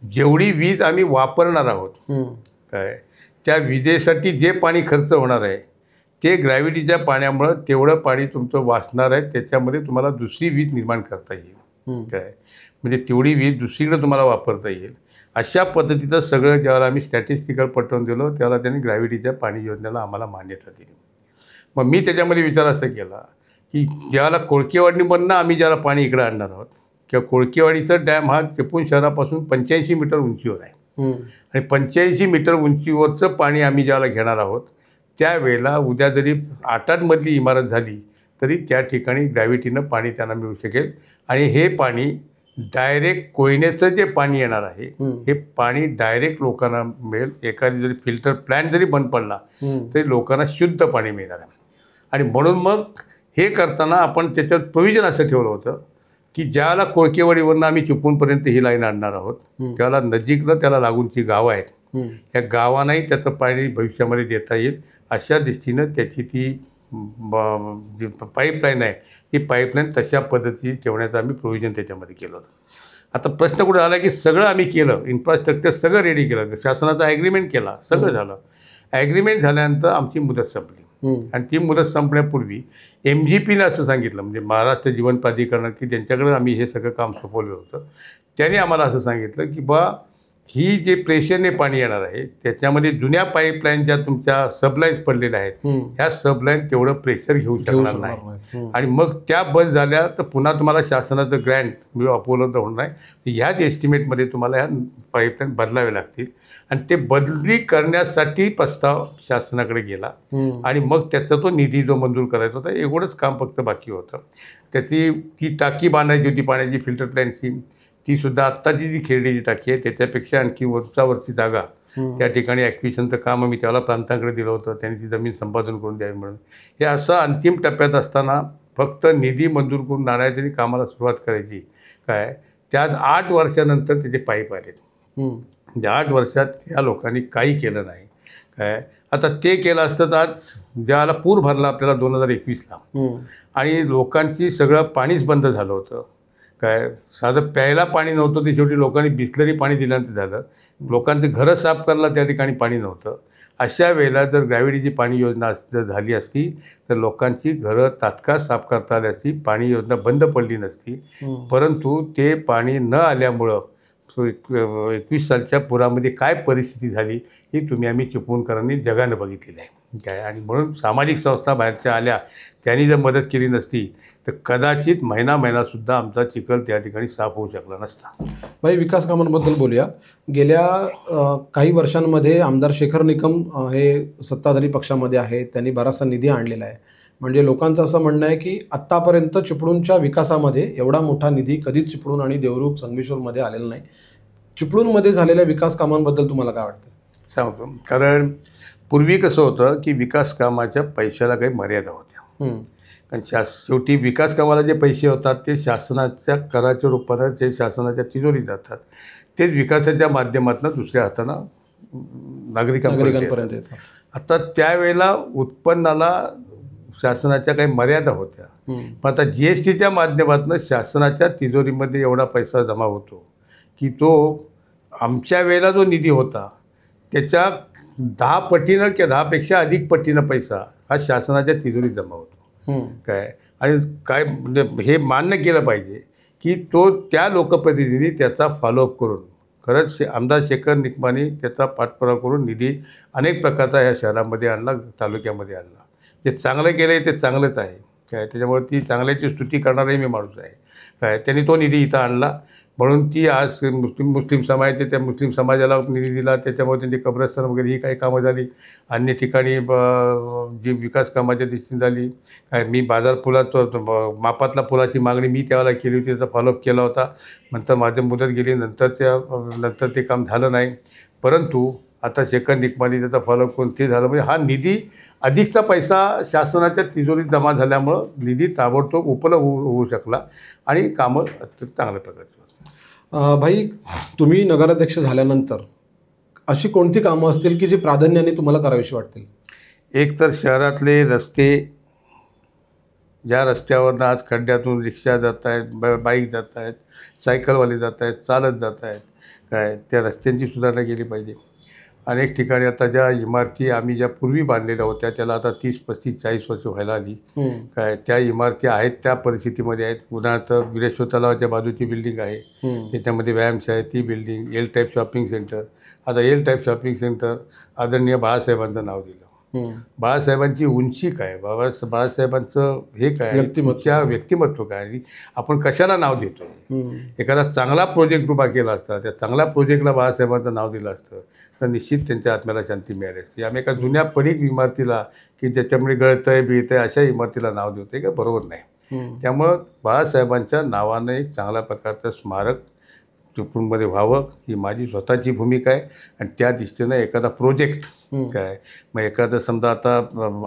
जेवढी वीज आम्ही वापरणार आहोत काय त्या विजेसाठी जे पाणी खर्च होणार आहे ते ग्रॅव्हिटीच्या पाण्यामुळं तेवढं पाणी तुमचं वाचणार आहे, त्याच्यामध्ये तुम्हाला दुसरी वीज निर्माण करता येईल. काय म्हणजे तेवढी वीज दुसरीकडे तुम्हाला वापरता येईल. अशा पद्धतीचं सगळं ज्यावेळेला आम्ही स्टॅटिस्टिकल पटवून दिलं त्यावेळेला त्यांनी ग्रॅव्हिटीच्या पाणी योजनेला आम्हाला मान्यता दिली. मग मी त्याच्यामध्ये विचार असा केला की ज्यावेळेला कोळकेवाडीमधनं आम्ही ज्याला पाणी इकडं आणणार आहोत किंवा कोळकेवाडीचं डॅम हा चिपळूण शहरापासून 85 मीटर उंचीवर आहे आणि 85 मीटर उंचीवरचं पाणी आम्ही ज्याला घेणार आहोत त्यावेळेला उद्या जरी 8 मधली इमारत झाली तरी त्या ठिकाणी ग्रॅव्हिटीनं पाणी त्यांना मिळू शकेल आणि हे पाणी डायरेक्ट कोयनेचं जे पाणी येणार आहे हे पाणी डायरेक्ट लोकांना मिळेल. एखादी जरी फिल्टर प्लॅन्ट जरी बंद पडला तरी लोकांना शुद्ध पाणी मिळणार आहे. आणि म्हणून मग हे करताना आपण त्याच्यात प्रोव्हिजन असं ठेवलं होतं की ज्याला कोळकेवाडीवरनं आम्ही चिपळूणपर्यंत ही लाईन आणणार आहोत त्याला नजीकनं त्याला लागूनची गावं आहेत, या गावांनाही त्याचं पाणी भविष्यामध्ये देता येईल अशा दृष्टीनं त्याची ती जी पाईपलाईन आहे ती पाईपलाईन तशा पद्धतीने ठेवण्याचं आम्ही प्रोव्हिजन त्याच्यामध्ये केलं होतं. आता प्रश्न कुठे आला की सगळं आम्ही केलं, इन्फ्रास्ट्रक्चर सगळं रेडी केलं, शासनाचा ॲग्रीमेंट केला, सगळं झालं. ॲग्रीमेंट झाल्यानंतर आमची मुदत संपली आणि ती मुदत संपण्यापूर्वी MGPनं असं सांगितलं, म्हणजे महाराष्ट्र जीवन प्राधिकरण की ज्यांच्याकडे आम्ही हे सगळं काम सोपवलं होतं त्याने आम्हाला असं सांगितलं की बा ही जे प्रेशरने पाणी येणार आहे त्याच्यामध्ये जुन्या पाईपलाईन ज्या तुमच्या सबलाईन्स पडलेल्या आहेत ह्या सबलाईन तेवढं प्रेशर घेऊ शकणार नाही आणि मग त्या बस झाल्या तर पुन्हा तुम्हाला शासनाचं ग्रँट उपलब्ध होणार नाही. ह्याच एस्टिमेटमध्ये तुम्हाला ह्या पाईपलाईन बदलावे लागतील आणि ते बदली करण्यासाठी प्रस्ताव शासनाकडे गेला आणि मग त्याचा तो निधी जो मंजूर करायचा होता एवढंच काम फक्त बाकी होतं. त्याची ती टाकी बांधायची होती पाण्याची फिल्टर प्लॅनची, तीसुद्धा आत्ताची जी खेरडीची टाकी आहे त्याच्यापेक्षा आणखी वरची जागा त्या ठिकाणी ॲक्विशनचं काम आम्ही त्याला प्रांतांकडे दिलं होतं, त्यांनी ती जमीन संपादन करून द्यावी म्हणून. हे असं अंतिम टप्प्यात असताना फक्त निधी मंजूर करून आणायची आणि कामाला सुरुवात करायची. काय त्यात 8 वर्षानंतर त्याचे पाईप आलेत. म्हणजे 8 वर्षात ह्या लोकांनी काही केलं नाही. काय आता ते केलं असतं तर आज ज्याला पूर भरला आपल्याला 2021ला आणि लोकांची सगळं पाणीच बंद झालं होतं काय साधं प्यायला पाणी नव्हतं, ते शेवटी लोकांनी बिस्लरी पाणी दिल्यानंतर झालं. लोकांचं घरं साफ करायला त्या ठिकाणी पाणी नव्हतं. अशा वेळेला जर ग्रॅव्हिटीची पाणी योजना जर झाली असती तर लोकांची घरं तात्काळ साफ करता आली असती, पाणी योजना बंद पडली नसती. परंतु ते पाणी न आल्यामुळं 21 सालच्या पुरामध्ये काय परिस्थिती झाली ही आम्ही चिपळूणकरांनी जगानं बघितलेली आहे काय. आणि म्हणून सामाजिक संस्था बाहेरच्या आल्या, त्यांनी जर मदत केली नसती तर कदाचित महिनासुद्धा आमचा चिखल त्या ठिकाणी साफ होऊ शकला नसता. भाई, विकास कामांबद्दल बोलूया. गेल्या काही वर्षांमध्ये आमदार शेखर निकम हे सत्ताधारी पक्षामध्ये आहेत, त्यांनी बराचसा निधी आणलेला आहे. म्हणजे लोकांचं असं म्हणणं आहे की आत्तापर्यंत चिपळूणच्या विकासामध्ये एवढा मोठा निधी कधीच चिपळूण आणि देवरुख संगमेश्वरमध्ये आलेला नाही. चिपळूणमध्ये झालेल्या विकास कामांबद्दल तुम्हाला काय वाटतं? सांगतो. कारण पूर्वी कसं होतं की विकास कामाच्या पैशाला काही मर्यादा होत्या. कारण शेवटी विकास कामाला जे पैसे होतात ते शासनाच्या कराच्या रूपानं जे शासनाच्या तिजोरीत जातात, तेच विकासाच्या माध्यमातून दुसऱ्या हातानं नागरिकांपर्यंत येतात. आता त्यावेळेला उत्पन्नाला शासनाच्या काही मर्यादा होत्या, पण आता GSTच्या माध्यमातून शासनाच्या तिजोरीमध्ये एवढा पैसा जमा होतो की तो आमच्या वेळेला जो निधी होता त्याच्या 10 पटीनं किंवा 10पेक्षा अधिक पटीनं पैसा हा शासनाच्या तिजोरीत जमा होतो काय. आणि काय म्हणजे हे मान्य केलं पाहिजे की तो त्या लोकप्रतिनिधी त्याचा फॉलोअप करून खरंच आमदार शेखर निकमाने त्याचा पाठपुरावा करून निधी अनेक प्रकारचा ह्या शहरामध्ये आणला, तालुक्यामध्ये आणला. जे चांगलं केलं आहे ते चांगलंच आहे काय. त्याच्यामुळे ती चांगल्याची स्तुती करणाराही मी माणूस आहे काय. त्यांनी तो निधी इथं आणला म्हणून ती आज मुस्लिम समाजाचे त्या मुस्लिम समाजाला निधी दिला, त्याच्यामुळे त्यांची कब्रस्तान वगैरे ही काही कामं झाली. अन्य ठिकाणी जी विकास कामाच्या दृष्टीने झाली काय. मी बाजार पुलाचं मापातला पुलाची मागणी मी त्यावेळेला केली होती, त्याचा फॉलोअप केला होता. नंतर माझी मुदत गेली, नंतर ते काम झालं नाही. परंतु आता शेखर निकमाने त्याचा फॉलोअप करून ते झालं. म्हणजे हा निधी अधिकचा पैसा शासनाच्या तिजोरीत जमा झाल्यामुळं निधी ताबडतोब उपलब्ध होऊ शकला आणि कामं चांगल्या प्रकारची होती. भाई, तुम्ही नगराध्यक्ष झाल्यानंतर अशी कोणती कामं असतील की जी प्राधान्याने तुम्हाला करावीशी वाटतील? एक तर शहरातले रस्ते, ज्या रस्त्यावरनं आज खड्ड्यातून रिक्षा जात आहेत, बाईक जात आहेत, सायकलवाले जात आहेत, चालत जात आहेत काय, त्या रस्त्यांची सुधारणा केली पाहिजे. अनेक ठिकाणी आता ज्या इमारती आम्ही ज्या पूर्वी बांधलेल्या होत्या त्याला आता 30, 35, 40 वर्ष व्हायला आली काय, त्या इमारती आहेत त्या परिस्थितीमध्ये आहेत. उदाहरणार्थ विरेश्वर तलावाच्या बाजूची बिल्डिंग आहे, त्याच्यामध्ये व्यायामशाळा आहे, ती building, L type shopping centre. आता एल टाईप शॉपिंग सेंटर आदरणीय बाळासाहेबांचं नाव दिलं. बाळासाहेबांची उंची काय, बाळासाहेबांचं हे काय, व्यक्तिमत्व काय, आपण कशाला नाव देतो. एखादा चांगला प्रोजेक्ट उभा केला असता, त्या चांगल्या प्रोजेक्टला बाळासाहेबांचं नाव दिलं असतं तर निश्चित त्यांच्या आत्म्याला शांती मिळाली असती. आम्ही एका जुन्या पडीक इमारतीला की ज्याच्यामुळे गळतंय बिळतंय अशा इमारतीला नाव देतो का, बरोबर नाही. त्यामुळं बाळासाहेबांच्या नावानं एक चांगल्या प्रकारचं स्मारक चिपळूणमध्ये व्हावं ही माझी स्वतःची भूमिका आहे. आणि त्या दृष्टीनं एखादा प्रोजेक्ट काय, मग एखादं समजा आता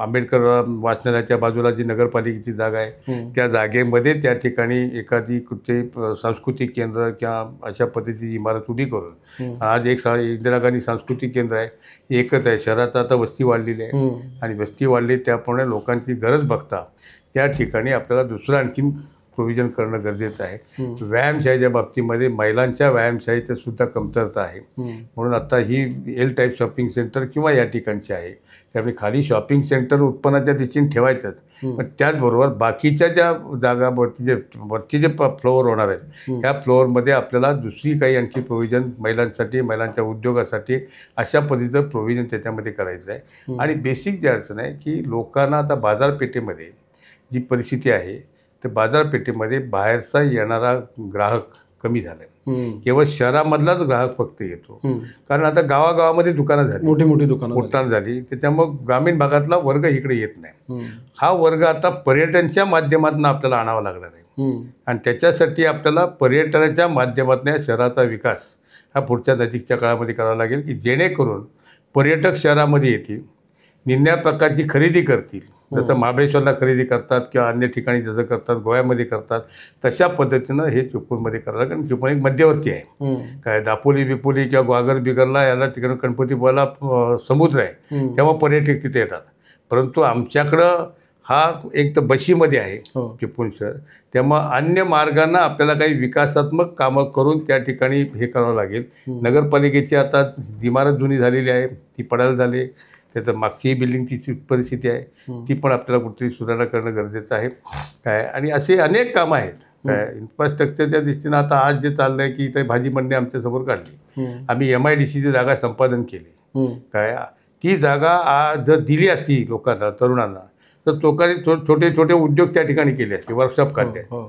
आंबेडकर वाचनालयाच्या बाजूला जी नगरपालिकेची जागा आहे त्या जागेमध्ये त्या ठिकाणी एखादी कुठे सांस्कृतिक केंद्र किंवा अशा पद्धतीची इमारत उभी करून, आज एक इंदिरा गांधी सांस्कृतिक केंद्र आहे, एकच आहे. शहरात आता वस्ती वाढलेली आहे आणि वस्ती वाढली त्याप्रमाणे लोकांची गरज बघता त्या ठिकाणी आपल्याला दुसरं आणखीन प्रोव्हिजन करणं गरजेचं आहे. व्यायामशाळेच्या बाबतीमध्ये महिलांच्या व्यायामशाळेचं सुद्धा कमतरता आहे. म्हणून आता ही एल टाईप शॉपिंग सेंटर किंवा या ठिकाणची आहे, त्यामुळे खाली शॉपिंग सेंटर उत्पन्नाच्या दृष्टीने ठेवायचंच, पण त्याचबरोबर बाकीच्या ज्या जागा वरती जे फ्लोअर होणार आहेत त्या फ्लोअरमध्ये आपल्याला दुसरी काही आणखी प्रोव्हिजन महिलांसाठी, महिलांच्या उद्योगासाठी अशा पद्धतीचं प्रोव्हिजन त्याच्यामध्ये करायचं आहे. आणि बेसिक जी अडचण आहे की लोकांना आता बाजारपेठेमध्ये जी परिस्थिती आहे तर बाजारपेठेमध्ये बाहेरचा येणारा ग्राहक कमी झाला आहे. केवळ शहरामधलाच ग्राहक फक्त येतो, कारण आता गावागावामध्ये दुकानं झाली, मोठी दुकानं झाली, त्याच्यामुळं ग्रामीण भागातला वर्ग इकडे येत नाही. हा वर्ग आता पर्यटनच्या माध्यमातून आपल्याला आणावा लागणार आहे. आणि त्याच्यासाठी आपल्याला पर्यटनाच्या माध्यमातून या शहराचा विकास हा पुढच्या नजीकच्या काळामध्ये करावा लागेल की जेणेकरून पर्यटक शहरामध्ये येतील, निम्या प्रकारची खरेदी करतील, जसं महाबळेश्वरला खरेदी करतात किंवा अन्य ठिकाणी जसं करतात, गोव्यामध्ये करतात, तशा पद्धतीनं हे चिपळूणमध्ये करायला. कारण चिपळूण एक मध्यवर्ती आहे काय, दापोली बिपोली किंवा ग्वागर बिगरला याला ठिकाणी गणपतीपुळ्याला समुद्र आहे, तेव्हा पर्यटक तिथे येतात. परंतु आमच्याकडं हा एक तर बशीमध्ये आहे हो. चिपळूण शहर, त्यामुळं अन्य मार्गांना आपल्याला काही विकासात्मक कामं करून त्या ठिकाणी हे करावं लागेल. नगरपालिकेची आता इमारत जुनी झालेली आहे, ती पडायला झाली, त्याचं मागची बिल्डिंगची परिस्थिती आहे ती पण आपल्याला कुठेतरी सुधारणा करणं गरजेचं आहे काय. आणि असे अनेक कामं आहेत काय. इन्फ्रास्ट्रक्चरच्या दृष्टीनं आता आज जे चाललं आहे की इथे भाजी मंडी आमच्यासमोर काढली, आम्ही MIDCची जागा संपादन केली काय. ती जागा आज जर दिली असती लोकांना, तरुणांना, तर लोकांनी छोटे छोटे उद्योग त्या ठिकाणी केले असते, वर्कशॉप काढले असते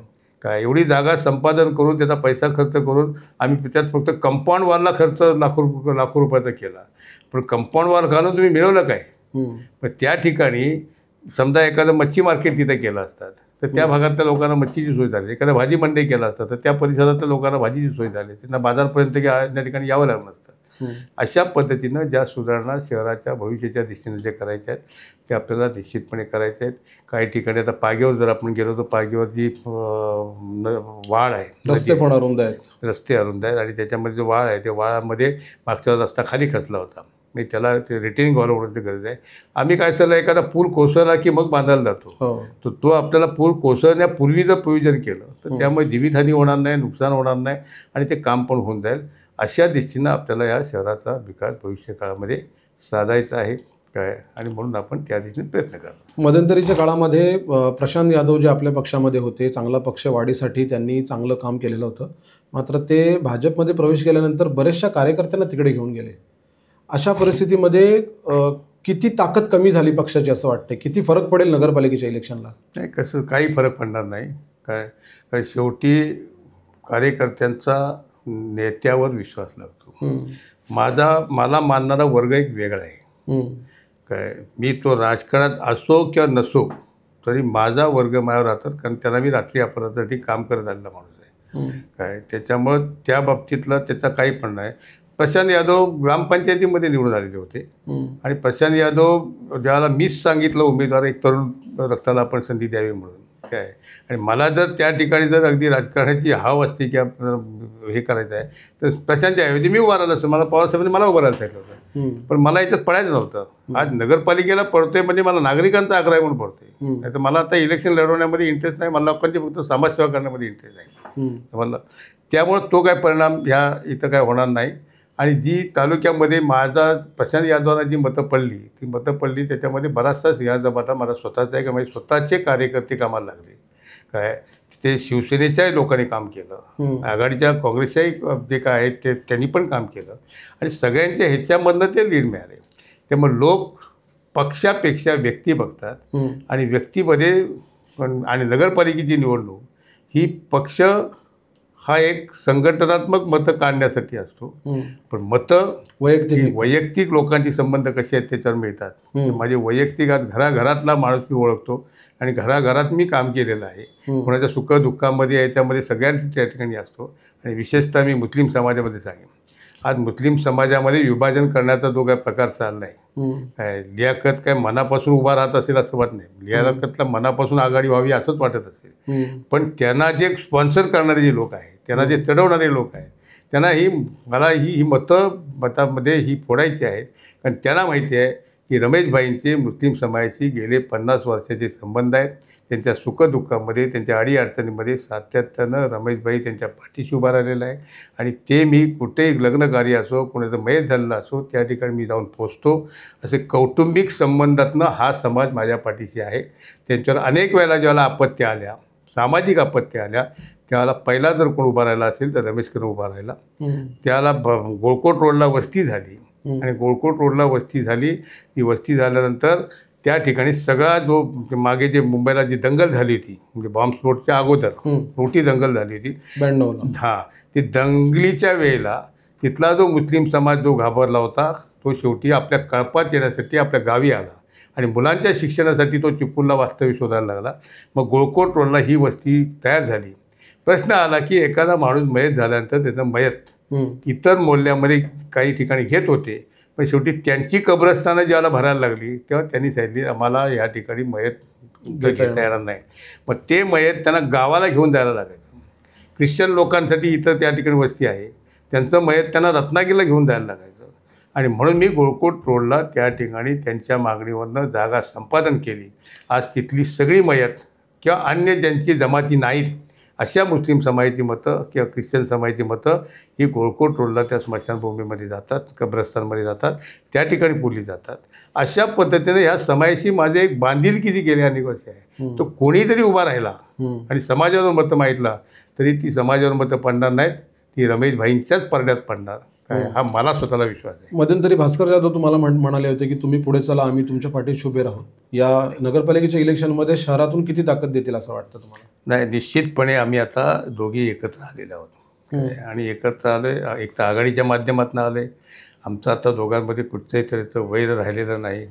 काय. एवढी जागा संपादन करून त्याचा पैसा खर्च करून आम्ही त्यात फक्त कंपाऊंड वॉलला खर्च लाखो रुपयाचा केला. पण कंपाऊंड वॉल घालून तुम्ही मिळवलं काय. पण त्या ठिकाणी समजा एखादं मच्छी मार्केट तिथे केलं असतात तर त्या भागातल्या लोकांना मच्छीची सोय झाली, एखाद्या भाजी मंडई केलं असतं तर त्या परिसरातल्या लोकांना भाजीची सोय झाली, त्यांना बाजारपर्यंत त्या ठिकाणी यावं लागलं नसतं. अशा पद्धतीनं ज्या सुधारणा शहराच्या भविष्याच्या दृष्टीने जे करायच्या आहेत ते आपल्याला निश्चितपणे करायच्या आहेत. काही ठिकाणी आता पाग्यावर जर आपण गेलो तर पाग्यावर जी वाढ आहे, रस्ते पण अरुंद आहेत, रस्ते अरुंद आहेत आणि त्याच्यामध्ये जो वाळ आहे त्या वाळामध्ये मागच्या रस्ता खाली खचला होता, मी त्याला ते रिटेनिंग वॉल होण्याची गरज आहे. आम्ही काय चाललं, एखादा पूल कोसळला की मग बांधायला जातो, तर तो आपल्याला पूल कोसळण्यापूर्वी जर प्रयोजन केलं तर त्यामुळे जीवितहानी होणार नाही, नुकसान होणार नाही आणि ते काम पण होऊन जाईल. अशा दृष्टीनं आपल्याला या शहराचा विकास भविष्य काळामध्ये साधायचा आहे काय. आणि म्हणून आपण त्या दृष्टीने प्रयत्न करा. मध्यंतरीच्या काळामध्ये प्रशांत यादव जे आपल्या पक्षामध्ये होते, चांगला पक्ष वाढीसाठी त्यांनी चांगलं काम केलेलं होतं, मात्र ते भाजपमध्ये प्रवेश केल्यानंतर बरेचशा कार्यकर्त्यांना तिकडे घेऊन गेले. अशा परिस्थितीमध्ये किती ताकद कमी झाली पक्षाची असं वाटतं, किती फरक पडेल नगरपालिकेच्या इलेक्शनला? नाही, कसं काही फरक पडणार नाही काय. कारण शेवटी कार्यकर्त्यांचा नेत्यावर विश्वास लागतो. मला मानणारा वर्ग एक वेगळा आहे काय. मी तो राजकारणात असो किंवा नसो तरी माझा वर्ग माझ्यावर राहतात, कारण त्यांना मी रात्री अपराधासाठी काम करत आलेला माणूस आहे काय. त्याच्यामुळं त्या बाबतीतला त्याचा काही पण नाही. प्रशांत यादव ग्रामपंचायतीमध्ये निवडून आलेले होते आणि प्रशांत यादव ज्याला मीच सांगितलं उमेदवार एक तरुण रक्ताला आपण संधी द्यावी म्हणून काय. आणि मला जर त्या ठिकाणी जर अगदी राजकारणाची हाव असते की हे करायचं आहे तर प्रशांतच्या ऐवजी मी उभा राहिला असतो. मला पवारसाहेबांनी मला उभं राहायला सांगितलं होतं, पण मला याच्यात पडायचं नव्हतं. आज नगरपालिकेला पडतोय म्हणजे मला नागरिकांचा आग्रह म्हणून पडतोय, नाही तर मला आता इलेक्शन लढवण्यामध्ये इंटरेस्ट नाही, मला लोकांची फक्त समाजसेवा करण्यामध्ये इंटरेस्ट आहे मला. त्यामुळं तो काय परिणाम ह्या इथं काय होणार नाही. आणि जी तालुक्यामध्ये माझा प्रशांत यादवांना जी मतं पडली ती मतं पडली त्याच्यामध्ये बराचसा सिंहाचा वाटा मला स्वतःचा आहे का. म्हणजे स्वतःचे कार्यकर्ते कामाला लागले काय. ते शिवसेनेच्याही लोकांनी काम केलं, आघाडीच्या काँग्रेसच्याही जे काय आहेत ते त्यांनी पण काम केलं आणि सगळ्यांच्या ह्याच्यामधनं ते लीड मिळाले. त्यामुळे लोक पक्षापेक्षा व्यक्ती बघतात आणि व्यक्तीमध्ये आणि नगरपालिकेची निवडणूक ही पक्ष हा एक संघटनात्मक मतं काढण्यासाठी असतो, पण मतं वैयक्तिक लोकांची संबंध कसे आहेत त्याच्यावर मिळतात. माझे वैयक्तिक घराघरातला माणूस मी ओळखतो आणि घराघरात मी काम केलेलं आहे. कोणाच्या सुखदुःखामध्ये याच्यामध्ये सगळ्यांची त्या ठिकाणी असतो. आणि विशेषतः मी मुस्लिम समाजामध्ये सांगेन, आज मुस्लिम समाजामध्ये विभाजन करण्याचा जो काय प्रकार चालला आहे काय. लियाकत काय मनापासून उभा राहत असेल असं वाटत नाही, लियाकतला मनापासून आघाडी व्हावी असंच वाटत असेल, पण त्यांना जे स्पॉन्सर करणारे जे लोक आहेत, त्यांना जे चढवणारे लोक आहेत, त्यांना मला ही मतामध्ये ही फोडायची आहेत. कारण त्यांना माहिती आहे की रमेशभाईंचे मुस्लिम समाजाशी गेले 50 वर्षाचे संबंध आहेत. त्यांच्या सुखदुःखामध्ये, त्यांच्या अडीअडचणीमध्ये सातत्यानं रमेशभाई त्यांच्या पाठीशी उभा राहिलेला आहे. आणि ते मी कुठेही लग्नकार्य असो, कोणाचं मयत झालेलं असो, त्या ठिकाणी मी जाऊन पोचतो. असे कौटुंबिक संबंधातनं हा समाज माझ्या पाठीशी आहे. त्यांच्यावर अनेक वेळेला ज्याला आपत्त्या आल्या, सामाजिक आपत्त्या आल्या, त्याला पहिला जर कोण उभा राहिला असेल तर रमेश कदम उभा राहिला. त्याला गोळकोट रोडला वस्ती झाली आणि गोळकोट रोडला वस्ती झाली. ती वस्ती झाल्यानंतर त्या ठिकाणी सगळा जो मागे जे मुंबईला जी दंगल झाली होती, म्हणजे बॉम्बस्फोटच्या अगोदर मोठी दंगल झाली होती 92ला, हां, ती दंगलीच्या वेळेला तिथला जो मुस्लिम समाज जो घाबरला होता तो शेवटी आपल्या कळपात येण्यासाठी आपल्या गावी आला आणि मुलांच्या शिक्षणासाठी तो चिपळूणला वास्तव्य शोधायला लागला. मग गोळकोट रोडला ही वस्ती तयार झाली. प्रश्न आला की एखादा माणूस मयत झाल्यानंतर त्याचं मयत इतर मोहल्ल्यामध्ये काही ठिकाणी घेत होते, पण शेवटी त्यांची कब्रस्थानं ज्याला भरायला लागली तेव्हा त्यांनी सांगितली आम्हाला या ठिकाणी मयत घेता येणार नाही. मग ते मयत त्यांना गावाला घेऊन जायला लागायचं. ख्रिश्चन लोकांसाठी इथं त्या ठिकाणी वस्ती आहे, त्यांचं मयत त्यांना रत्नागिरीला घेऊन जायला लागायचं. आणि म्हणून मी गोळकोट रोडला त्या ठिकाणी त्यांच्या मागणीवरनं जागा संपादन केली. आज तिथली सगळी मयत किंवा अन्य ज्यांची जमाती नाहीत अशा मुस्लिम समाजाची मतं किंवा ख्रिश्चन समाजाची मतं ही गोळकोट रोडला त्या स्मशानभूमीमध्ये जातात, कब्रस्तानमध्ये जातात, त्या ठिकाणी पुरली जातात. अशा पद्धतीने ह्या समाजाशी माझे एक बांधिलकी जी गेली अनेक वर्ष आहे, तो कोणीतरी उभा राहिला आणि समाजावर मतं मागितला तरी ती समाजावर मतं पडणार नाहीत, ती रमेश भाईंच्याच पडद्यात पडणार. काय हा मला स्वतःला विश्वास आहे. मध्यंतरी भास्कर जाधव तुम्हाला म्हणाले होते की तुम्ही पुढे चला, आम्ही तुमच्या पाठीशी उभे राहू. या नगरपालिकेच्या इलेक्शनमध्ये शहरातून किती ताकद देतील असं वाटतं तुम्हाला? नाही, निश्चितपणे आम्ही आता दोघी एकत्र आलेले आहोत आणि एकत्र आले, एक तर आघाडीच्या माध्यमातून आले. आमचं आता दोघांमध्ये कुठच्याही तऱ्हेचं वैर राहिलेलं नाही.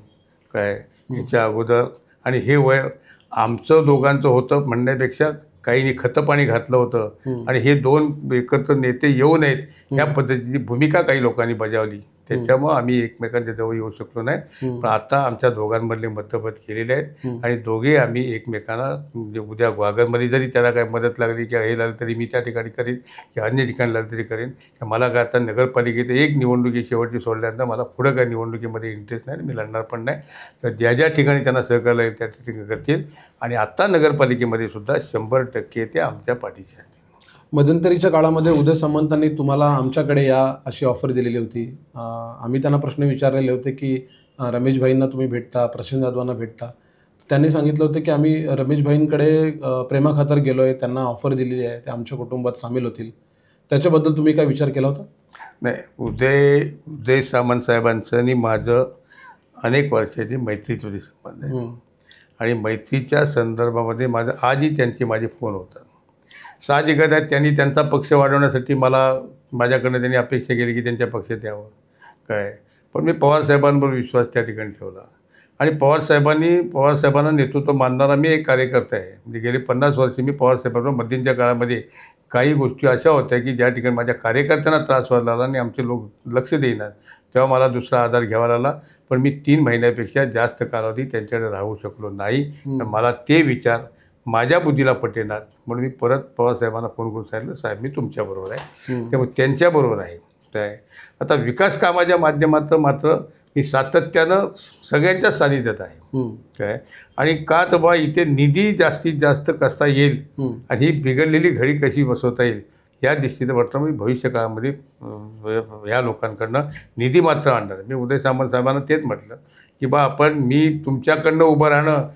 काय याच्या अगोदर आणि हे वैर आमचं दोघांचं होतं म्हणण्यापेक्षा काहींनी खतं पाणी घातलं होतं आणि हे दोन एकत्र नेते येऊ नयेत ह्या पद्धतीची भूमिका काही लोकांनी बजावली. त्याच्यामुळं आम्ही एकमेकांच्या जवळ येऊ शकलो नाही. पण आता आमच्या दोघांमधले मतभेद केलेले आहेत आणि दोघे आम्ही एकमेकांना म्हणजे उद्या ग्वागरमध्ये जरी त्याला काही मदत लागली किंवा हे लागलं तरी मी त्या ठिकाणी करीन किंवा अन्य ठिकाणी लागलं तरी करेन. की मला काय आता नगरपालिकेत एक निवडणुकी शेवटची सोडल्यानंतर मला पुढं काही निवडणुकीमध्ये इंटरेस्ट नाही, मी लढणार पण नाही. तर ज्या ज्या ठिकाणी त्यांना सहकार्य येईल त्या ठिकाणी करतील आणि आत्ता नगरपालिकेमध्ये सुद्धा 100% ते आमच्या पाठीचे असतील. मध्यंतरीच्या काळामध्ये उदय सामंतांनी तुम्हाला आमच्याकडे या अशी ऑफर दिलेली होती. आम्ही त्यांना प्रश्न विचारलेले होते की रमेश भाईंना तुम्ही भेटता, प्रशांत जाधवांना भेटता. त्यांनी सांगितलं होतं की आम्ही रमेश भाईंकडे प्रेमाखातर गेलो आहे, त्यांना ऑफर दिलेली आहे, ते आमच्या कुटुंबात सामील होतील. त्याच्याबद्दल तुम्ही काय विचार केला होता? नाही, उदय सामंत साहेबांचं आणि माझं अनेक वर्षाची मैत्रीचे संबंध आहे आणि मैत्रीच्या संदर्भामध्ये माझं आजही माझे फोन होतात. साहजिकच आहे, त्यांनी त्यांचा पक्ष वाढवण्यासाठी माझ्याकडनं त्यांनी अपेक्षा केली की त्यांच्या पक्षात यावं. काय पण मी पवारसाहेबांवर विश्वास त्या ठिकाणी ठेवला आणि पवारसाहेबांना नेतृत्व मानणारा मी एक कार्यकर्ता आहे. म्हणजे गेले 50 वर्ष मी पवारसाहेबांवर मध्यंतरीच्या काळामध्ये काही गोष्टी अशा होत्या की ज्या ठिकाणी माझ्या कार्यकर्त्यांना त्रास व्हायला लागला आणि आमचे लोक लक्ष देईनात, तेव्हा मला दुसरा आधार घ्यावा लागला. पण मी 3 महिन्यापेक्षा जास्त कालावधी त्यांच्याकडे राहू शकलो नाही. मला ते विचार माझ्या बुद्धीला पटेनात म्हणून मी परत पवारसाहेबांना फोन करून सांगितलं, साहेब मी तुमच्याबरोबर आहे. त्यामुळे त्यांच्याबरोबर आहे. काय आता विकास कामाच्या माध्यमात मात्र मी सातत्यानं सगळ्यांच्याच सानिध्यात आहे. काय आणि का तर बा इथे निधी जास्तीत जास्त कसा येईल आणि ही बिघडलेली घडी कशी बसवता येईल या दृष्टीने मात्र मी भविष्य काळामध्ये ह्या लोकांकडनं निधी मात्र आणणार. मी उदय सामंत साहेबांना तेच म्हटलं की बा मी तुमच्याकडनं उभं राहणं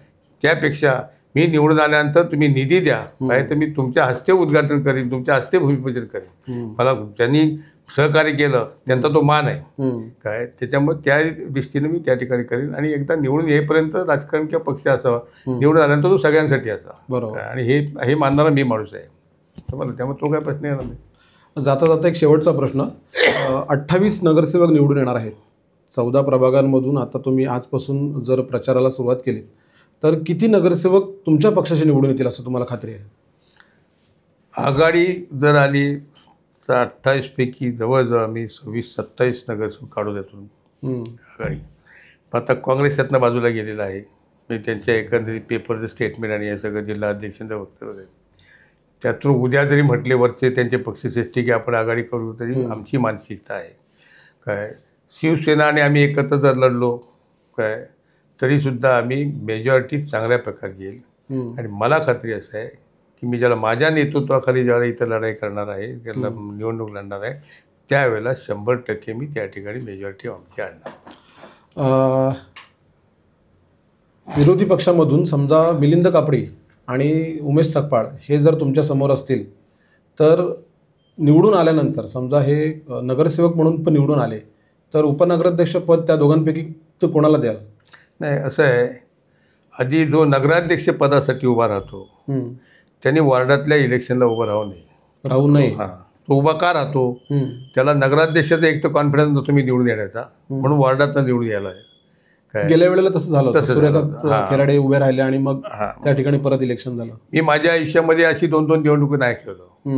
त्यापेक्षा मी निवडून आल्यानंतर तुम्ही निधी द्या, काय तर मी तुमच्या हस्ते उद्घाटन करीन, तुमच्या हस्ते भूमिपूजन करीन. मला त्यांनी सहकार्य केलं त्यांचा तो मान आहे. काय त्याच्यामुळे त्या दृष्टीने मी त्या ठिकाणी करीन आणि एकदा निवडून येईपर्यंत राजकारण किंवा पक्ष असावा, निवडून आल्यानंतर तो सगळ्यांसाठी असावा. बरोबर. आणि हे मानणारा मी माणूस आहे मला, त्यामुळे तो काय प्रश्न येणार नाही. जाता जाता एक शेवटचा प्रश्न. 28 नगरसेवक निवडून येणार आहेत 14 प्रभागांमधून. आता तुम्ही आजपासून जर प्रचाराला सुरुवात केली तर किती नगरसेवक तुमच्या पक्षाचे निवडून येतील असं तुम्हाला खात्री आहे? आघाडी जर आली तर 28 पैकी जवळजवळ आम्ही 26-27 नगरसेवक काढू देतो आघाडी. पण आता काँग्रेस त्यातनं बाजूला गेलेला आहे. मी त्यांच्या एकंदरीत पेपरचं स्टेटमेंट आणि हे सगळं जिल्हा अध्यक्षांचं वक्तव्य आहे. त्यातून उद्या जरी म्हटले वरचे त्यांचे पक्षश्रेष्ठी की आपण आघाडी करू तरी आमची मानसिकता आहे. काय शिवसेना आणि आम्ही एकत्र जर लढलो काय तरीसुद्धा आम्ही मेजॉरिटी चांगल्या प्रकारे येईल. आणि मला खात्री असं आहे की मी ज्याला माझ्या नेतृत्वाखाली ज्यावेळेला इथं लढाई करणार आहे, ज्याला निवडणूक लढणार आहे, त्यावेळेला 100% मी त्या ठिकाणी मेजॉरिटी आमची आणणार. विरोधी पक्षामधून समजा मिलिंद कापडी आणि उमेश सकपाळ हे जर तुमच्या समोर असतील तर निवडून आल्यानंतर समजा हे नगरसेवक म्हणून पण निवडून आले तर उपनगराध्यक्षपद त्या दोघांपैकी तर कोणाला द्याल? नाही, असं आहे, आधी जो नगराध्यक्ष पदासाठी उभा राहतो त्यांनी वॉर्डातल्या इलेक्शनला उभं राहू नये. हां, तो उभा का राहतो? त्याला नगराध्यक्षाचा एक तर कॉन्फिडन्स नव्हतो मी निवडून येण्याचा, म्हणून वॉर्डातनं निवडून यायला आहे. काय गेल्या वेळेला तसं झालं होतं, सूर्यकांत खेराडे उभे राहिले आणि मग त्या ठिकाणी परत इलेक्शन झालं. मी माझ्या आयुष्यामध्ये अशी 2-2 निवडणुकी नाही खेळलो.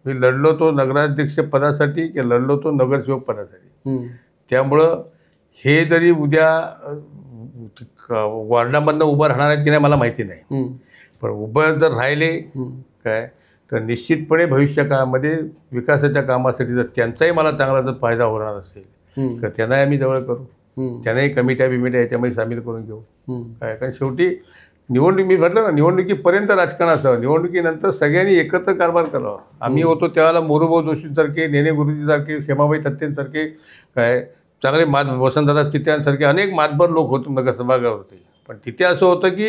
मी लढलो तो नगराध्यक्ष पदासाठी की लढलो तो नगरसेवक पदासाठी. त्यामुळं हे जरी उद्या वॉर्डामधनं उभं राहणार आहेत की नाही मला माहिती नाही, पण उभं जर राहिले काय तर निश्चितपणे भविष्य काळामध्ये विकासाच्या कामासाठी जर त्यांचाही मला चांगला जर फायदा होणार असेल तर त्यांनाही आम्ही जवळ करू, त्यांनाही कमिट्या बिमिट्या याच्यामध्ये सामील करून घेऊ. काय, कारण शेवटी निवडणूक, मी म्हटलं ना, निवडणुकीपर्यंत राजकारण असावं, निवडणुकीनंतर सगळ्यांनी एकत्र कारभार करावा. आम्ही होतो त्यावेळेला मोरूभाऊ जोशींसारखे, नेने गुरुजीसारखे, क्षेमाबाई थत्तेंसारखे, काय चांगले वसंतदादा चित्यांसारखे अनेक मातबर लोक होते नगरसभागृहावरती. पण तिथे असं होतं की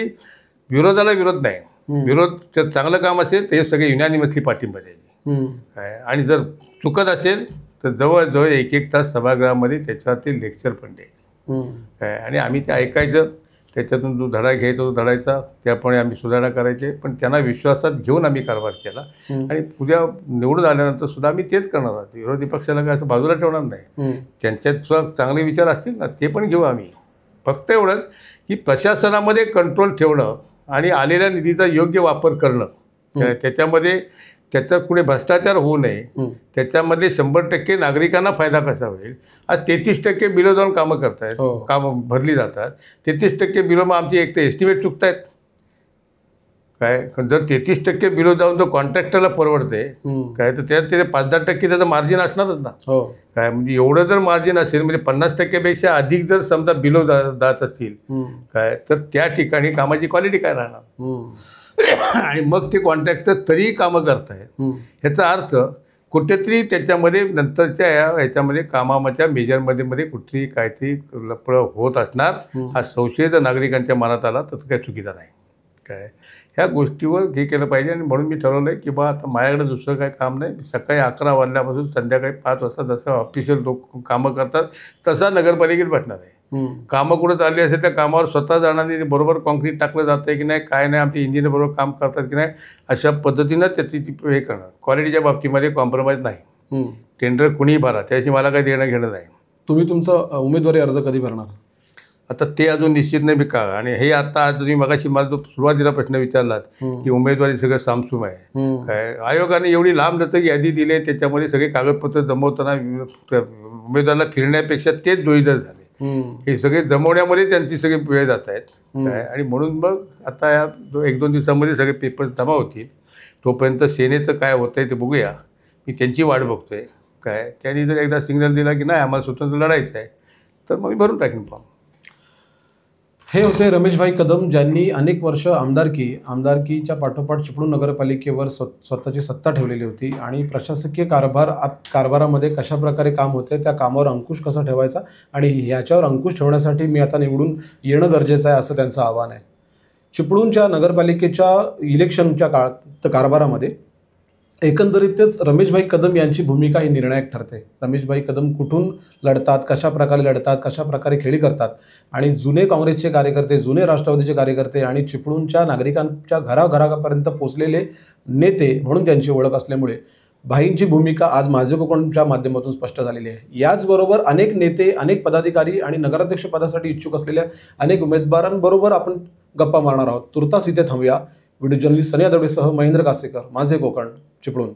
विरोधाला विरोध नाही, विरोध चांगलं काम असेल ते सगळे युनॅनिमसली पाठिंबा द्यायचे. काय, आणि जर चुकत असेल तर जवळजवळ 1-1 तास सभागृहामध्ये त्याच्यावरती लेक्चर पण द्यायचे. काय, आणि आम्ही ते ऐकायचं, त्याच्यातून जो धडा घ्यायचा तो धडायचा, त्याप्रमाणे आम्ही सुधारणा करायचे. पण त्यांना विश्वासात घेऊन आम्ही कारभार केला आणि उद्या निवडून आल्यानंतर सुद्धा आम्ही तेच करणार आहोत. विरोधी पक्षाला काय असं बाजूला ठेवणार नाही. त्यांच्यात सुद्धा चांगले विचार असतील ना, ते पण घेऊ आम्ही. फक्त एवढंच की प्रशासनामध्ये कंट्रोल ठेवणं आणि आलेल्या निधीचा योग्य वापर करणं, त्याच्यामध्ये त्याचा पुढे भ्रष्टाचार होऊ नये, त्याच्यामध्ये 100% नागरिकांना फायदा कसा होईल. आज 33% बिलं जाऊन कामं करतायत, कामं भरली जातात. 33% बिलं, मग आमची एक तर एस्टिमेट चुकतायत. काय, जर 33% बिलो जाऊन तो कॉन्ट्रॅक्टरला परवडते काय, तर त्यात ते 5-10% त्याचं मार्जिन असणारच ना. काय, म्हणजे एवढं जर मार्जिन असेल, म्हणजे 50%पेक्षा अधिक जर समजा बिलो जात असतील काय, तर त्या ठिकाणी कामाची क्वालिटी काय राहणार. आणि मग ते कॉन्ट्रॅक्टर तरीही कामं करतायत, ह्याचा अर्थ कुठेतरी त्याच्यामध्ये नंतरच्या ह्याच्यामध्ये कामाच्या मेजरमध्ये कुठेतरी काहीतरी लफडं होत असणार. हा संशय जर नागरिकांच्या मनात आला तर काही चुकीचा नाही. काय, ह्या गोष्टीवर हे केलं पाहिजे. आणि म्हणून मी ठरवलं आहे की बा आता माझ्याकडे दुसरं काही काम नाही. सकाळी 11 वाजल्यापासून संध्याकाळी 5 वाजता जसं ऑफिशियल लोक कामं करतात तसा नगरपालिकेत बसणार आहे. कामं कुठं चालली असेल त्या कामावर स्वतः जाणारी बरोबर कॉन्क्रीट टाकलं जातं आहे की नाही, काय नाही, आमचे इंजिनियर बरोबर काम करतात की नाही, अशा पद्धतीनं त्याची हे करणं. क्वालिटीच्या बाबतीमध्ये कॉम्प्रोमाइज नाही. टेंडर कुणीही भरा, त्याशी मला काही देणं घेणं नाही. तुम्ही तुमचा उमेदवारी अर्ज कधी भरणार? आता ते अजून निश्चित नाही बी का. आणि हे आता आज तुम्ही मगाशी मला जो सुरुवातीला प्रश्न विचारलात की उमेदवारी सगळं सामसूम आहे काय, आयोगाने एवढी लांब दत्तक यादी दिली आहे, त्याच्यामध्ये सगळे कागदपत्र जमवताना उमेदवाराला फिरण्यापेक्षा तेच डोईदर झाले. हे सगळे जमवण्यामध्ये त्यांची सगळे वेळ जात आहेत काय. आणि म्हणून मग आता या 1-2 दिवसामध्ये सगळे पेपर्स जमा होतील. तोपर्यंत सेनेचं काय होतं आहे ते बघूया. मी त्यांची वाट बघतो आहे काय. त्यांनी जर एकदा सिग्नल दिला की नाही आम्हाला स्वतंत्र लढायचं आहे, तर मग मी भरून टाकेन फॉर्म. हे होते रमेशभाई कदम, ज्यांनी अनेक वर्ष आमदारकीच्या पाठोपाठ चिपळूण नगरपालिकेवर स्वतःची सत्ता ठेवलेली होती आणि प्रशासकीय कारभारामध्ये कशा प्रकारे काम होते, त्या कामावर अंकुश कसा ठेवायचा आणि याच्यावर अंकुश ठेवण्यासाठी मी आता निवडून येणं गरजेचं आहे असं त्यांचं आव्हान आहे. चिपळूणच्या नगरपालिकेच्या इलेक्शनच्या कारभारामध्ये एकंदरीतच रमेशभाई कदम यांची भूमिका ही निर्णायक ठरते. रमेशभाई कदम कुठून लढतात, कशा प्रकारे लढतात, कशा प्रकारे खेळी करतात आणि जुने काँग्रेसचे कार्यकर्ते, जुने राष्ट्रवादीचे कार्यकर्ते आणि चिपळूणच्या नागरिकांच्या घराघरापर्यंत पोचलेले नेते म्हणून त्यांची ओळख असल्यामुळे भाईंची भूमिका आज माझे कोकणच्या माध्यमातून स्पष्ट झालेली आहे. याचबरोबर अनेक नेते, अनेक पदाधिकारी आणि नगराध्यक्ष पदासाठी इच्छुक असलेल्या अनेक उमेदवारांबरोबर आपण गप्पा मारणार आहोत. तुर्तास इथे थांबूया. व्हिडिओ जर्नलिस्ट सनी आदवडेसह महेंद्र कासेकर, माझे कोकण, चिपळूण.